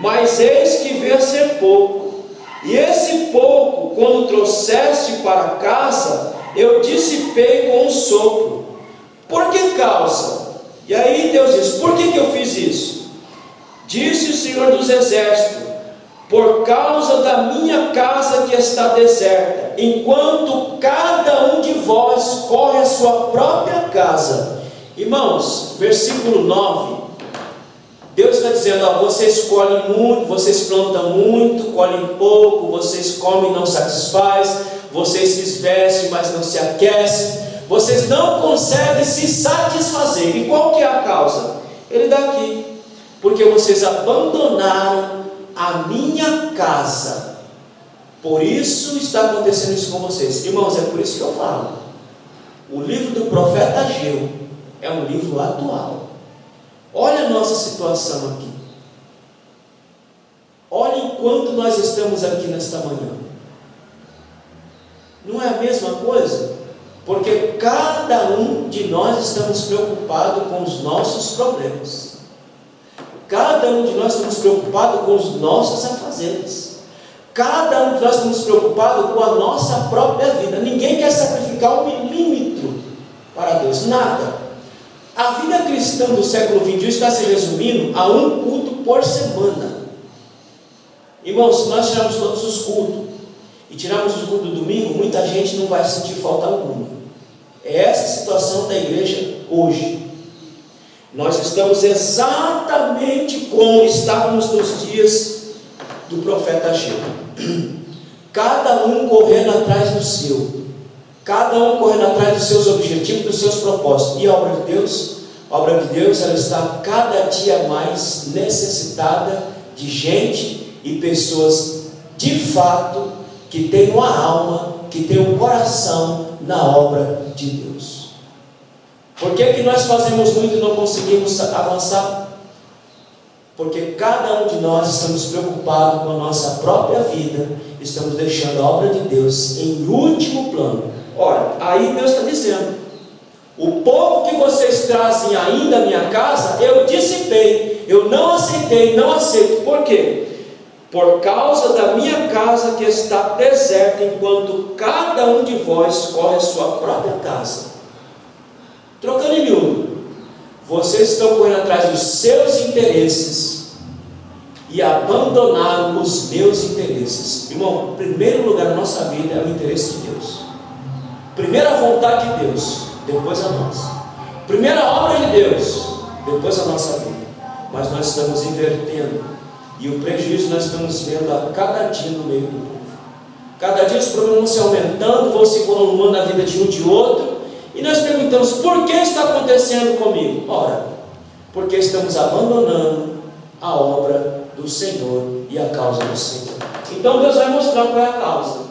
mas eis que veio a ser pouco, e esse pouco, quando trouxeste para casa, eu dissipei com um sopro. Por que causa? E aí Deus diz: por que eu fiz isso? Disse o Senhor dos Exércitos: por causa da minha casa que está deserta, enquanto cada um de vós corre a sua própria casa. Irmãos, versículo 9, Deus está dizendo: ó, vocês colhem muito, vocês plantam muito, colhem pouco, vocês comem e não satisfaz, vocês se vestem, mas não se aquecem, vocês não conseguem se satisfazer. E qual que é a causa? Ele dá aqui: porque vocês abandonaram a minha casa. Por isso está acontecendo isso com vocês. Irmãos, é por isso que eu falo, o livro do profeta Ageu é um livro atual. Olha a nossa situação aqui. Olha enquanto nós estamos aqui nesta manhã. Não é a mesma coisa? Porque cada um de nós estamos preocupados com os nossos problemas. Cada um de nós estamos preocupados com os nossos afazeres. Cada um de nós estamos preocupados com a nossa própria vida. Ninguém quer sacrificar 1 milímetro para Deus, nada. A vida cristã do século XXI está se resumindo a um culto por semana. Irmãos, se nós tirarmos todos os cultos e tirarmos o culto do domingo, muita gente não vai sentir falta alguma. É essa a situação da igreja hoje. Nós estamos exatamente como estávamos nos dias do profeta Ageu. Cada um correndo atrás do seu. Cada um correndo atrás dos seus objetivos, dos seus propósitos. E a obra de Deus, ela está cada dia mais necessitada de gente e pessoas de fato que têm uma alma, que têm um coração na obra de Deus. Por que nós fazemos muito e não conseguimos avançar? Porque cada um de nós estamos preocupados com a nossa própria vida, estamos deixando a obra de Deus em último plano. Olha, aí Deus está dizendo: o povo que vocês trazem ainda à minha casa, eu dissipei, eu não aceitei, não aceito. Por quê? Por causa da minha casa que está deserta, enquanto cada um de vós corre a sua própria casa. Trocando em miúdo, vocês estão correndo atrás dos seus interesses e abandonaram os meus interesses. Irmão, em primeiro lugar na nossa vida é o interesse de Deus. Primeiro a vontade de Deus, depois a nossa. Primeiro a obra de Deus, depois a nossa vida. Mas nós estamos invertendo, e o prejuízo nós estamos vendo a cada dia no meio do povo. Cada dia os problemas vão se aumentando, vão se colocando na vida de um de outro, e nós perguntamos: por que está acontecendo comigo? Ora, porque estamos abandonando a obra do Senhor e a causa do Senhor. Então Deus vai mostrar qual é a causa.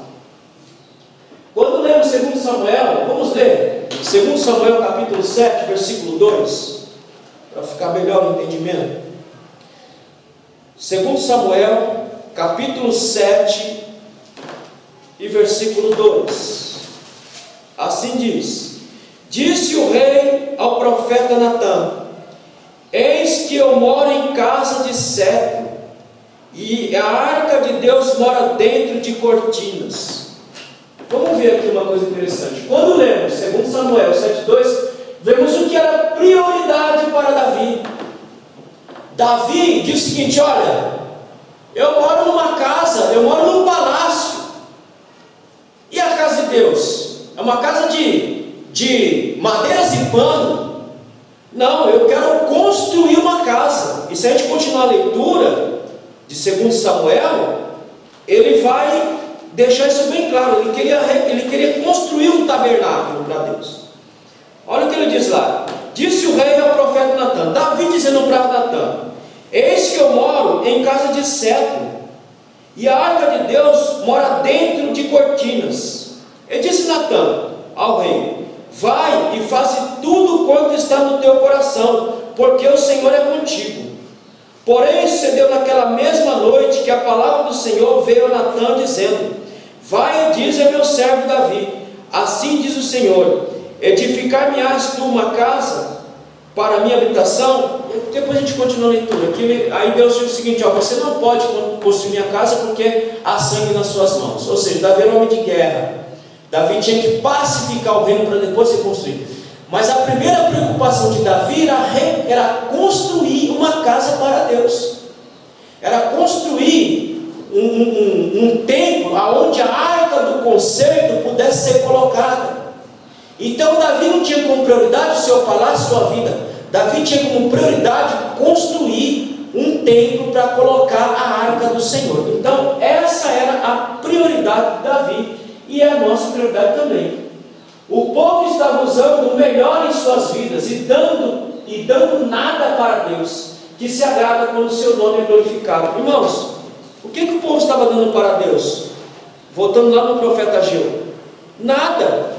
Quando lemos 2 Samuel, vamos ler 2 Samuel capítulo 7, versículo 2, para ficar melhor o entendimento. 2 Samuel capítulo 7 e versículo 2. Assim diz: disse o rei ao profeta Natã: eis que eu moro em casa de cedro, e a arca de Deus mora dentro de cortinas. Vamos ver aqui uma coisa interessante. Quando lemos 2 Samuel 7,2, vemos o que era prioridade para Davi. Davi diz o seguinte: olha, eu moro numa casa, eu moro num palácio. E a casa de Deus? É uma casa de madeiras e pano? Não, eu quero construir uma casa. E se a gente continuar a leitura de 2 Samuel, ele vai deixar isso bem claro. Ele queria construir um tabernáculo para Deus. Olha o que ele diz lá: disse o rei ao profeta Natã, Davi dizendo para Natã: eis que eu moro em casa de cedro, e a arca de Deus mora dentro de cortinas. E disse Natã ao rei: vai e faze tudo quanto está no teu coração, porque o Senhor é contigo. Porém sucedeu naquela mesma noite que a palavra do Senhor veio a Natã dizendo: vai e diz a meu servo Davi: assim diz o Senhor, edificar-me-ás tu uma casa para a minha habitação. E depois a gente continua a leitura. Aí Deus diz o seguinte: ó, você não pode construir minha casa porque há sangue nas suas mãos. Ou seja, Davi era um homem de guerra. Davi tinha que pacificar o reino para depois reconstruir. Mas a primeira preocupação de Davi era construir uma casa para Deus. Era construir um templo onde a arca do concerto pudesse ser colocada. Então Davi não tinha como prioridade o seu palácio, sua vida. Davi tinha como prioridade construir um templo para colocar a arca do Senhor. Então, essa era a prioridade de Davi e é a nossa prioridade também. O povo estava usando o melhor em suas vidas e dando nada para Deus, que se agrada quando o seu nome é glorificado. Irmãos, o que o povo estava dando para Deus? Voltando lá no profeta Ageu, nada.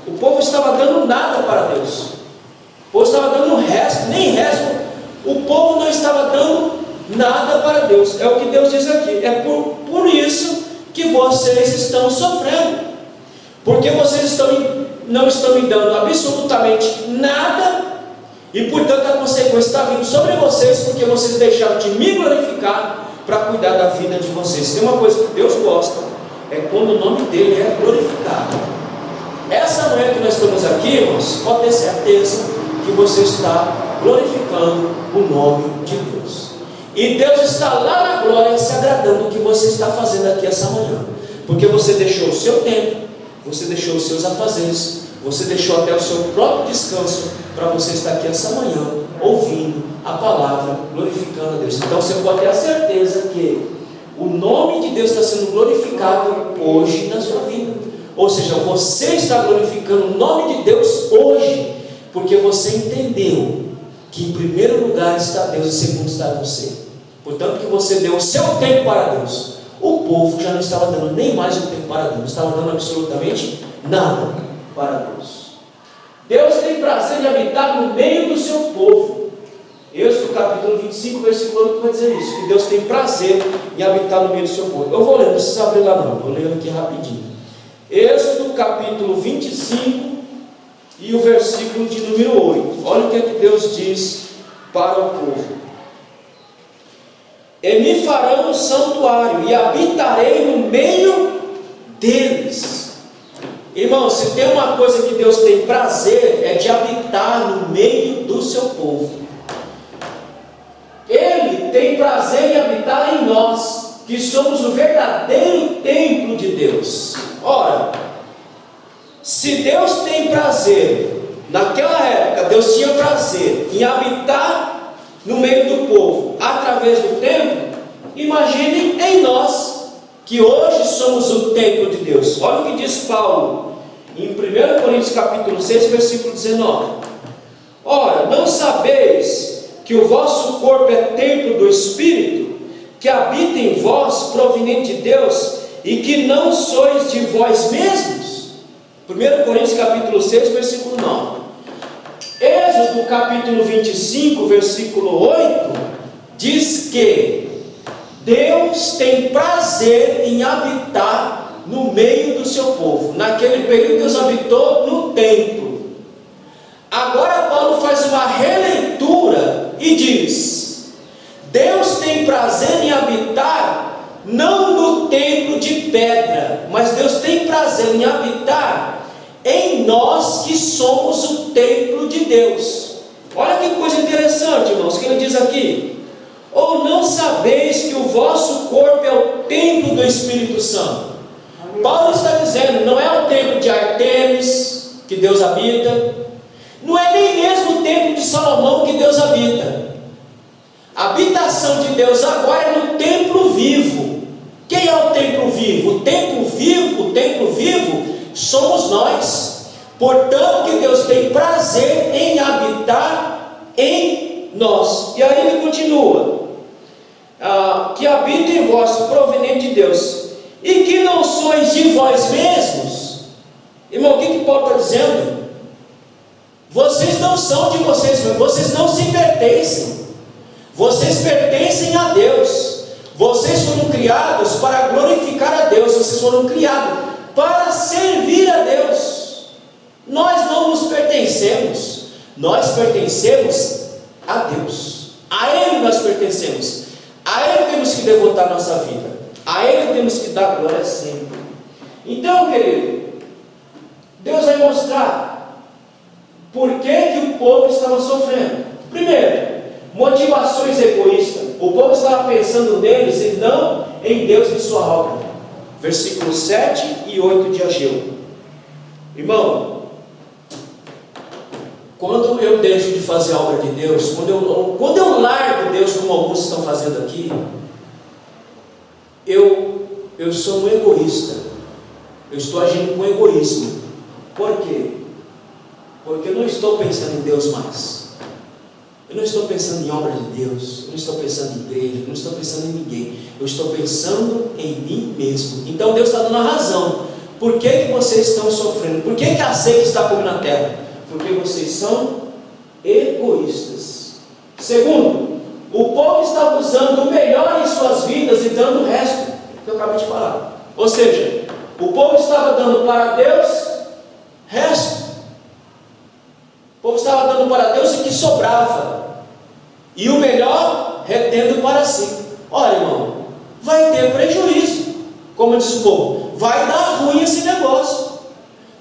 O povo estava dando nada para Deus. O povo estava dando resto, nem resto. O povo não estava dando nada para Deus. É o que Deus diz aqui. É por isso que vocês estão sofrendo. Porque vocês não estão me dando absolutamente nada. E portanto a consequência está vindo sobre vocês, porque vocês deixaram de me glorificar para cuidar da vida de vocês. Tem uma coisa que Deus gosta, é quando o nome dele é glorificado. Essa manhã que nós estamos aqui, irmãos, pode ter certeza que você está glorificando o nome de Deus. E Deus está lá na glória se agradando do que você está fazendo aqui essa manhã. Porque você deixou o seu tempo, você deixou os seus afazeres, você deixou até o seu próprio descanso para você estar aqui essa manhã, ouvindo a palavra, glorificando a Deus. Então você pode ter a certeza que o nome de Deus está sendo glorificado hoje na sua vida. Ou seja, você está glorificando o nome de Deus hoje, porque você entendeu que em primeiro lugar está Deus e em segundo está você. Portanto, que você deu o seu tempo para Deus. O povo já não estava dando nem mais o tempo para Deus, não estava dando absolutamente nada para Deus. Deus tem prazer em habitar no meio do seu povo. Êxodo capítulo 25, versículo 8 vai dizer isso, que Deus tem prazer em habitar no meio do seu povo. Eu vou ler, não precisa abrir lá não, vou ler aqui rapidinho. Êxodo capítulo 25 e o versículo de número 8. Olha o que é que Deus diz para o povo. E me farão um santuário e habitarei no meio deles. Irmão, se tem uma coisa que Deus tem prazer, é de habitar no meio do seu povo. Ele tem prazer em habitar em nós, que somos o verdadeiro templo de Deus. Ora, se Deus tem prazer, naquela época Deus tinha prazer em habitar no meio do povo, através do templo, imaginem em nós, que hoje somos o templo de Deus. Olha o que diz Paulo, em 1 Coríntios capítulo 6, versículo 19. Ora, não sabeis que o vosso corpo é templo do Espírito, que habita em vós, proveniente de Deus, e que não sois de vós mesmos? 1 Coríntios capítulo 6, versículo 9. Êxodo capítulo 25, versículo 8, diz que Deus tem prazer em habitar no meio do seu povo. Naquele período Deus habitou no templo. Agora Paulo faz uma releitura e diz: Deus tem prazer em habitar não no templo de pedra, mas Deus tem prazer em habitar em nós que somos o templo de Deus. Olha que coisa interessante, irmãos, que ele diz aqui: ou não sabeis que o vosso corpo é o templo do Espírito Santo? Paulo está dizendo, não é o templo de Artemis que Deus habita, não é nem mesmo o templo de Salomão que Deus habita. A habitação de Deus agora é no templo vivo. Quem é o templo vivo? O templo vivo somos nós. Portanto, que Deus tem prazer em habitar em nós. E aí ele continua: que habita em vós, proveniente de Deus, e que não sois de vós mesmos. Irmão, o que Paulo está dizendo? Vocês não são de vocês mesmos, vocês não se pertencem, vocês pertencem a Deus. Vocês foram criados para glorificar a Deus, vocês foram criados para servir a Deus. Nós não nos pertencemos, nós pertencemos a Deus, a Ele nós pertencemos, a Ele temos que devotar nossa vida, a Ele temos que dar glória sempre. Então, querido, Deus vai mostrar por que o povo estava sofrendo. Primeiro, motivações egoístas. O povo estava pensando neles e não em Deus e sua obra. Versículos 7 e 8 de Ageu. Irmão, quando eu deixo de fazer a obra de Deus, quando eu largo Deus, como alguns estão fazendo aqui, eu sou um egoísta. Eu estou agindo com egoísmo. Por quê? Porque eu não estou pensando em Deus mais. Eu não estou pensando em obra de Deus. Eu não estou pensando em igreja. Eu não estou pensando em ninguém. Eu estou pensando em mim mesmo. Então Deus está dando a razão. Por que vocês estão sofrendo? Por que a seca está comendo a terra? Porque vocês são egoístas. Segundo, o povo estava usando o melhor em suas vidas e dando o resto, que eu acabei de falar. Ou seja, o povo estava dando para Deus resto. O povo estava dando para Deus o que sobrava, e o melhor retendo para si. Olha, irmão, vai ter prejuízo. Como diz o povo, vai dar ruim esse negócio.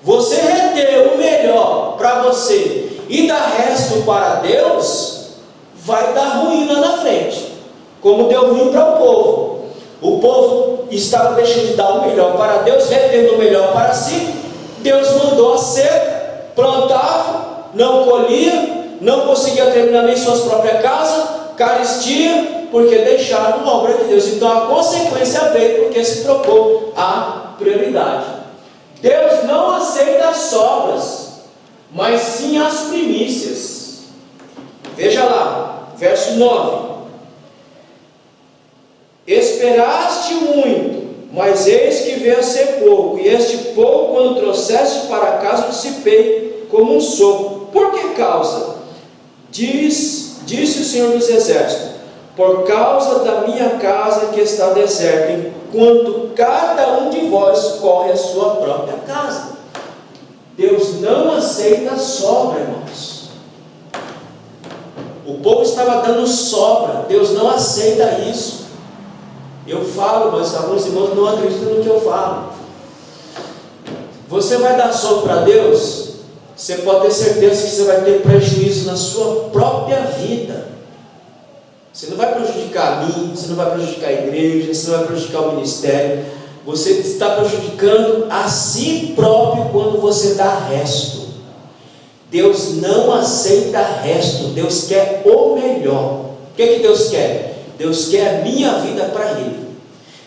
Você reter o melhor para você e dar resto para Deus, vai dar ruim lá na frente, como deu ruim para o povo. O povo estava deixando de dar o melhor para Deus, retendo o melhor para si. Deus mandou a seca, plantava, não colhia, não conseguia terminar nem suas próprias casas, carestia, porque deixaram a obra de Deus. Então a consequência veio porque se trocou a prioridade. Deus não aceita as sobras, mas sim as primícias. Veja lá, verso 9: esperaste muito, mas eis que veio a ser pouco, e este pouco, quando trouxeste para casa, dissipei como um sopro. Por que causa? Disse o Senhor dos Exércitos: por causa da minha casa que está deserta, enquanto cada um de vós corre a sua própria casa. Deus não aceita sobra, irmãos. O povo estava dando sobra. Deus não aceita isso. Eu falo, mas alguns irmãos não acreditam no que eu falo. Você vai dar sobra para Deus, você pode ter certeza que você vai ter prejuízo na sua própria vida. Você não vai prejudicar a mim, você não vai prejudicar a igreja, você não vai prejudicar o ministério. Você está prejudicando a si próprio quando você dá resto. Deus não aceita resto. Deus quer o melhor. O que Deus quer? Deus quer a minha vida para Ele.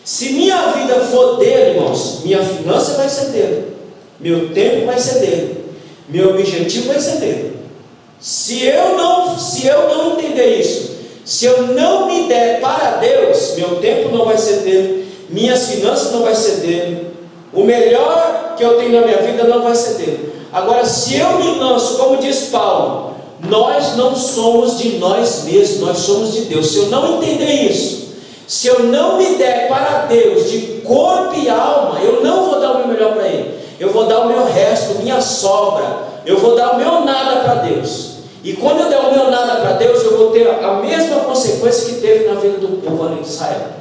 Se minha vida for dele, irmãos, minha finança vai ser dele, meu tempo vai ser dele, meu objetivo vai ser dele. Se eu não entender isso, se eu não me der para Deus, meu tempo não vai ser dele, minhas finanças não vai ser dele, o melhor que eu tenho na minha vida não vai ser dele. Agora, se eu me lanço, como diz Paulo, nós não somos de nós mesmos, nós somos de Deus. Se eu não entender isso, se eu não me der para Deus de corpo e alma, eu não vou dar o meu melhor para Ele, eu vou dar o meu resto, minha sobra, eu vou dar o meu nada para Deus. E quando eu der o meu nada para Deus, eu vou ter a mesma consequência que teve na vida do povo ali de Israel.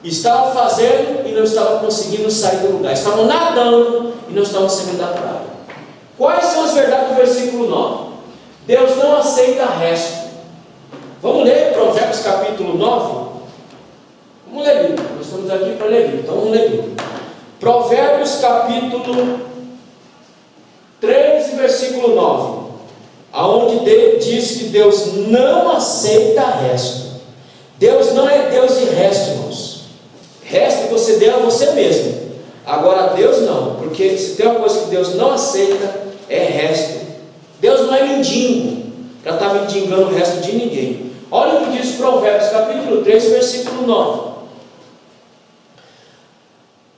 Estavam fazendo e não estavam conseguindo sair do lugar, estavam nadando e não estavam saindo da praia. Quais são as verdades do versículo 9? Deus não aceita resto. Vamos ler Provérbios capítulo 9? Vamos ler Bíblia. Nós estamos aqui para ler Bíblia, então vamos ler Bíblia. Provérbios capítulo 3, versículo 9, aonde diz que Deus não aceita resto. Deus não é Deus de resto, irmãos. Resto você dê a você mesmo. Agora Deus não, porque se tem uma coisa que Deus não aceita, é resto. Deus não é mendigo para estar mendigando o resto de ninguém. Olha o que diz Provérbios capítulo 3, versículo 9: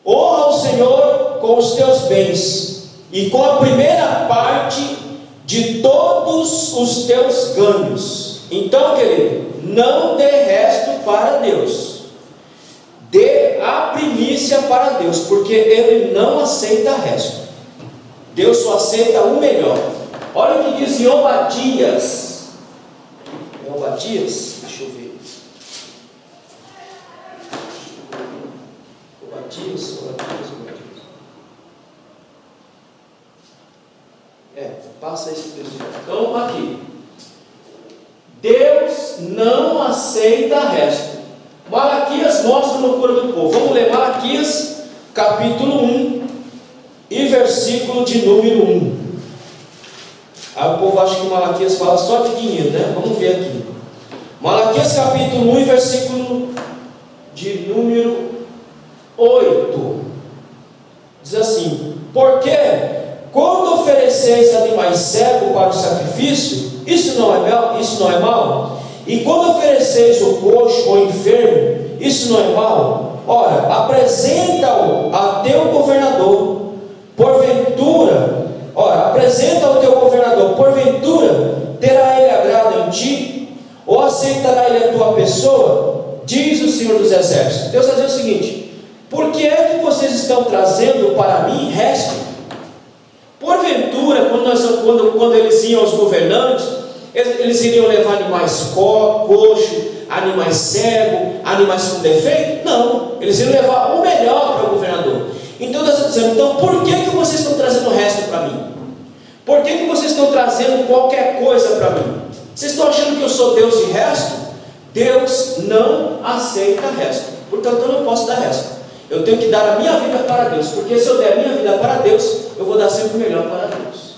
honra ao Senhor com os teus bens e com a primeira parte de todos os teus ganhos. Então, querido, não dê resto para Deus, dê a primícia para Deus, porque Ele não aceita resto. Deus só aceita o melhor. Olha o que diz em Obadias. Obadias, deixa eu ver. Obadias. Passa esse texto. Então, aqui. Deus não aceita resto. Malaquias mostra a loucura do povo. Vamos ler Malaquias, capítulo 1 e versículo de número 1. Aí o povo acha que Malaquias fala só de dinheiro, né? Vamos ver aqui. Malaquias capítulo 1, versículo de número 8. Diz assim: porque quando ofereceis animais cegos para o sacrifício, isso não é mal? E quando ofereceis o coxo ou enfermo, isso não é mal? Ora, apresenta-o a teu governador, porventura, terá ele agrado em ti? Ou aceitará ele a tua pessoa? Diz o Senhor dos Exércitos. Deus está dizendo o seguinte: por que é que vocês estão trazendo para mim resto? Porventura, quando eles iam aos governantes, eles iriam levar animais coxos, animais cegos, animais com defeito? Não, eles iam levar o melhor para o governador. Então Deus está dizendo: então por que vocês estão trazendo o resto para mim? Por que vocês estão trazendo qualquer coisa para mim? Vocês estão achando que eu sou Deus de resto? Deus não aceita resto, portanto eu não posso dar resto. Eu tenho que dar a minha vida para Deus, porque se eu der a minha vida para Deus, eu vou dar sempre o melhor para Deus.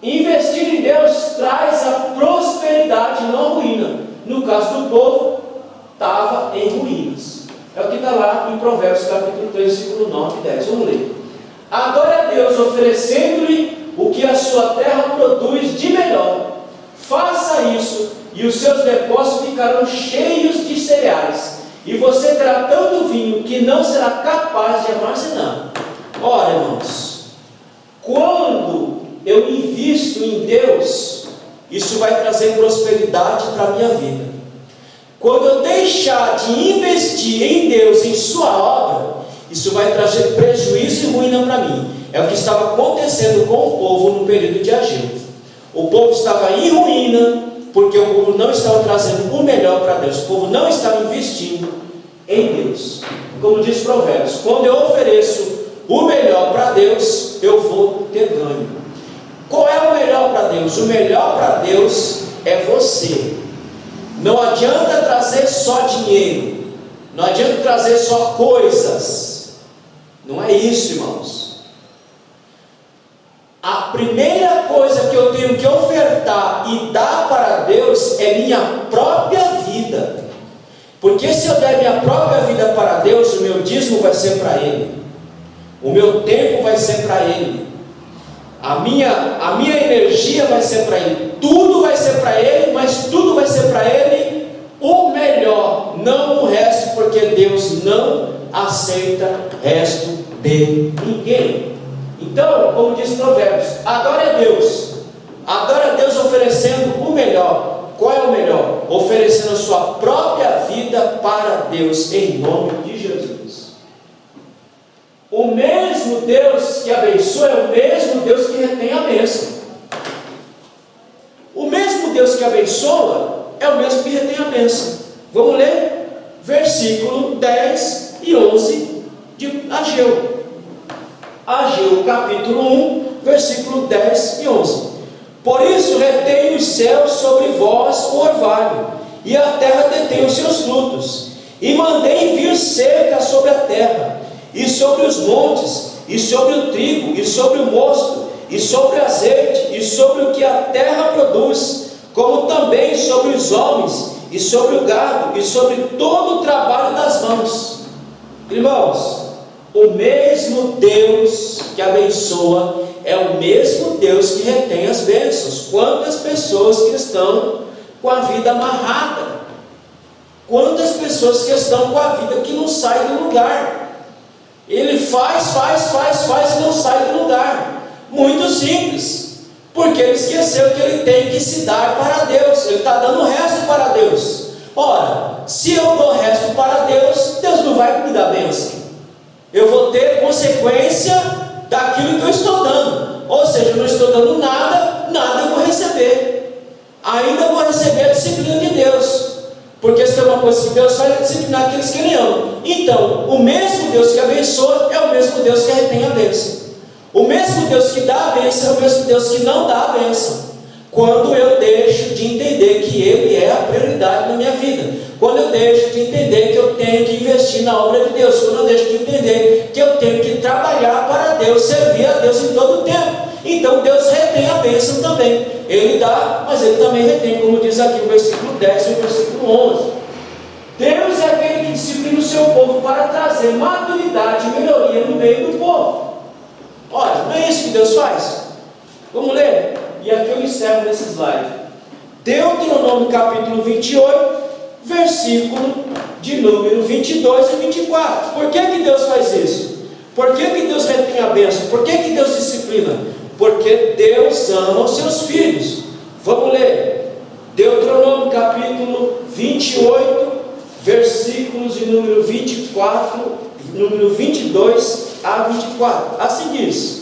Investir em Deus traz a prosperidade, não a ruína. No caso do povo, estava em ruínas. É o que está lá em Provérbios capítulo 3, versículo 9 e 10. Vamos ler. Adore a Deus, oferecendo-lhe o que a sua terra produz de melhor. Faça isso, e os seus depósitos ficarão cheios de cereais, e você terá tanto vinho que não será capaz de armazenar. Ora, irmãos, quando eu invisto em Deus, isso vai trazer prosperidade para a minha vida. Quando eu deixar de investir em Deus, em sua obra, isso vai trazer prejuízo e ruína para mim. É o que estava acontecendo com o povo no período de Ageu. O povo estava em ruína, porque o povo não estava trazendo o melhor para Deus. O povo não estava investindo em Deus. Como diz Provérbios, quando eu ofereço o melhor para Deus, eu vou ter ganho. Qual é o melhor para Deus? O melhor para Deus é você. Não adianta trazer só dinheiro, não adianta trazer só coisas. Não é isso, irmãos. A primeira coisa que eu tenho que ofertar e dar para Deus é minha própria vida. Porque se eu der minha própria vida para Deus, o meu dízimo vai ser para Ele, o meu tempo vai ser para Ele, a minha energia vai ser para Ele, tudo vai ser para Ele, mas tudo vai ser para Ele o melhor, não o resto, porque Deus não aceita resto de ninguém. Então, como diz Provérbios, adore a Deus oferecendo o melhor. Qual é o melhor? Oferecendo a sua própria vida para Deus, em nome de Jesus. O mesmo Deus que abençoa é o mesmo Deus que retém a bênção. O mesmo Deus que abençoa é o mesmo que retém a bênção. Vamos ler versículo 10 e 11 de Ageu. Ageu capítulo 1, versículo 10 e 11. Por isso retém os céus sobre vós o orvalho, e a terra detém os seus frutos, e mandei vir seca sobre a terra, e sobre os montes, e sobre o trigo, e sobre o mosto, e sobre o azeite, e sobre o que a terra produz, como também sobre os homens, e sobre o gado, e sobre todo o trabalho das mãos. Irmãos, o mesmo Deus que abençoa é o mesmo Deus que retém as bênçãos. Quantas pessoas que estão com a vida amarrada, quantas pessoas que estão com a vida que não sai do lugar. Ele faz e não sai do lugar. Muito simples, porque ele esqueceu que ele tem que se dar para Deus. Ele está dando o resto para Deus. Ora, se eu dou o resto para Deus, Deus não vai me dar bênção. Eu vou ter consequência daquilo que eu estou dando. Ou seja, eu não estou dando nada eu vou receber. Ainda vou receber a disciplina de Deus, porque se tem uma coisa que Deus faz, é disciplinar aqueles que Ele ama. Então, o mesmo Deus que abençoa é o mesmo Deus que retém a bênção. O mesmo Deus que dá a bênção é o mesmo Deus que não dá a bênção. Quando eu deixo de entender que Ele é a prioridade na minha vida, quando eu deixo de entender que eu tenho que investir na obra de Deus, quando eu deixo de entender que eu tenho que trabalhar para Deus, servir a Deus em todo o tempo. Então Deus retém a bênção também. Ele dá, mas Ele também retém, como diz aqui o versículo 10 e o versículo 11. Deus é aquele que disciplina o seu povo para trazer maturidade e melhoria no meio do povo. Olha, não é isso que Deus faz? Vamos ler? E aqui eu encerro nesse slide. Deuteronômio capítulo 28, versículo de número 22 e 24. Por que Deus faz isso? Por que Deus retém a bênção? Por que Deus disciplina? Porque Deus ama os seus filhos. Vamos ler. Deuteronômio capítulo 28, versículos de número 24, número 22 a 24. Assim diz: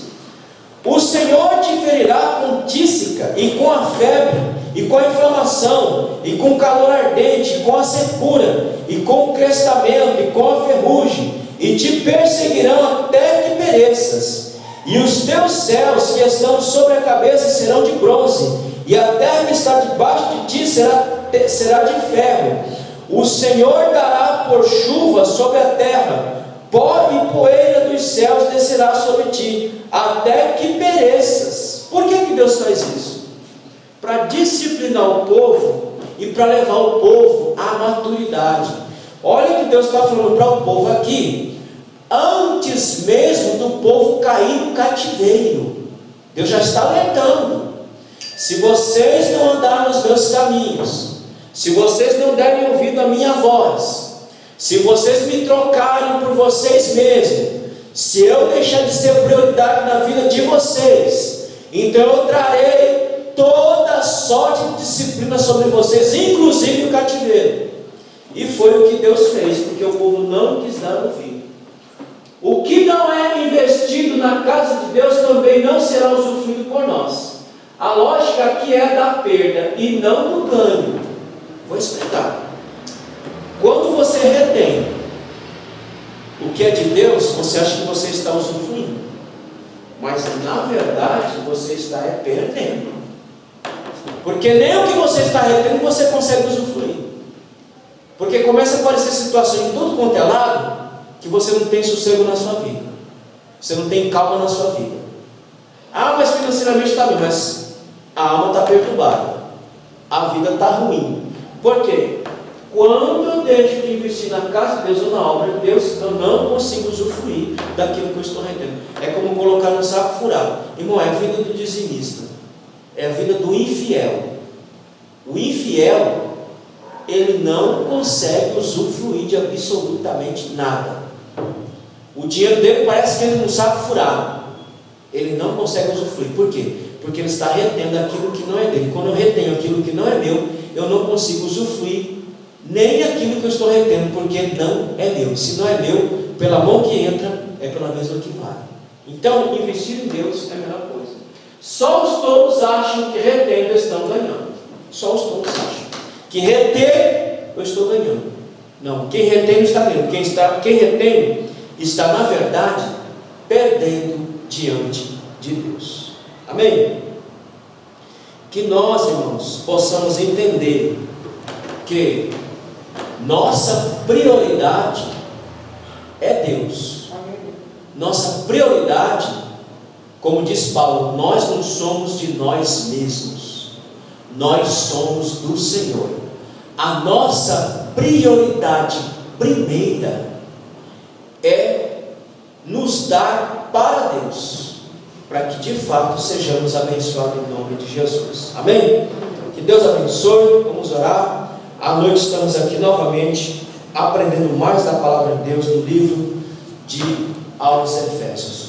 o Senhor te ferirá com tísica, e com a febre, e com a inflamação, e com o calor ardente, e com a secura, e com o crestamento, e com a ferrugem, e te perseguirão até que pereças. E os teus céus que estão sobre a cabeça serão de bronze, e a terra que está debaixo de ti será de ferro. O Senhor dará por chuva sobre a terra, pó e poeira dos céus descerá sobre ti, até que pereças. Por que Deus faz isso? Para disciplinar o povo e para levar o povo à maturidade. Olha o que Deus está falando para o povo aqui, antes mesmo do povo cair no cativeiro. Deus já está alertando: se vocês não andarem nos meus caminhos, se vocês não derem ouvido à minha voz, se vocês me trocarem por vocês mesmos, se eu deixar de ser prioridade na vida de vocês, então eu trarei toda sorte de disciplina sobre vocês, inclusive o cativeiro. E foi o que Deus fez, porque o povo não quis dar ouvido. O que não é investido na casa de Deus também não será usufruído por nós. A lógica aqui é da perda e não do ganho. Vou explicar. Quando você retém o que é de Deus, você acha que você está usufruindo, mas na verdade você está perdendo, porque nem o que você está retendo você consegue usufruir, porque começa a aparecer situações em tudo quanto é lado, que você não tem sossego na sua vida, você não tem calma na sua vida. Ah, mas financeiramente está bem, mas a alma está perturbada, a vida está ruim. Por quê? Quando eu deixo de investir na casa de Deus ou na obra de Deus, eu não consigo usufruir daquilo que eu estou retendo. É como colocar no saco furado. Irmão, é a vida do dizimista, é a vida do infiel. O infiel, ele não consegue usufruir de absolutamente nada. O dinheiro dele parece que ele num saco furado. Ele não consegue usufruir. Por quê? Porque ele está retendo aquilo que não é dele. Quando eu retenho aquilo que não é meu, eu não consigo usufruir nem aquilo que eu estou retendo, porque não é meu. Se não é meu, pela mão que entra, é pela mesma que vai. Então, investir em Deus é a melhor coisa. Só os tolos acham que retendo estão ganhando. Só os tolos acham que reter eu estou ganhando. Não, quem retém não está ganhando. Quem retém está, na verdade, perdendo diante de Deus. Amém? Que nós, irmãos, possamos entender que nossa prioridade é Deus. Nossa prioridade, como diz Paulo, nós não somos de nós mesmos, nós somos do Senhor. A nossa prioridade primeira é nos dar para Deus, para que de fato sejamos abençoados em nome de Jesus. Amém? Que Deus abençoe. Vamos orar. À noite estamos aqui novamente aprendendo mais da palavra de Deus no livro aos Efésios.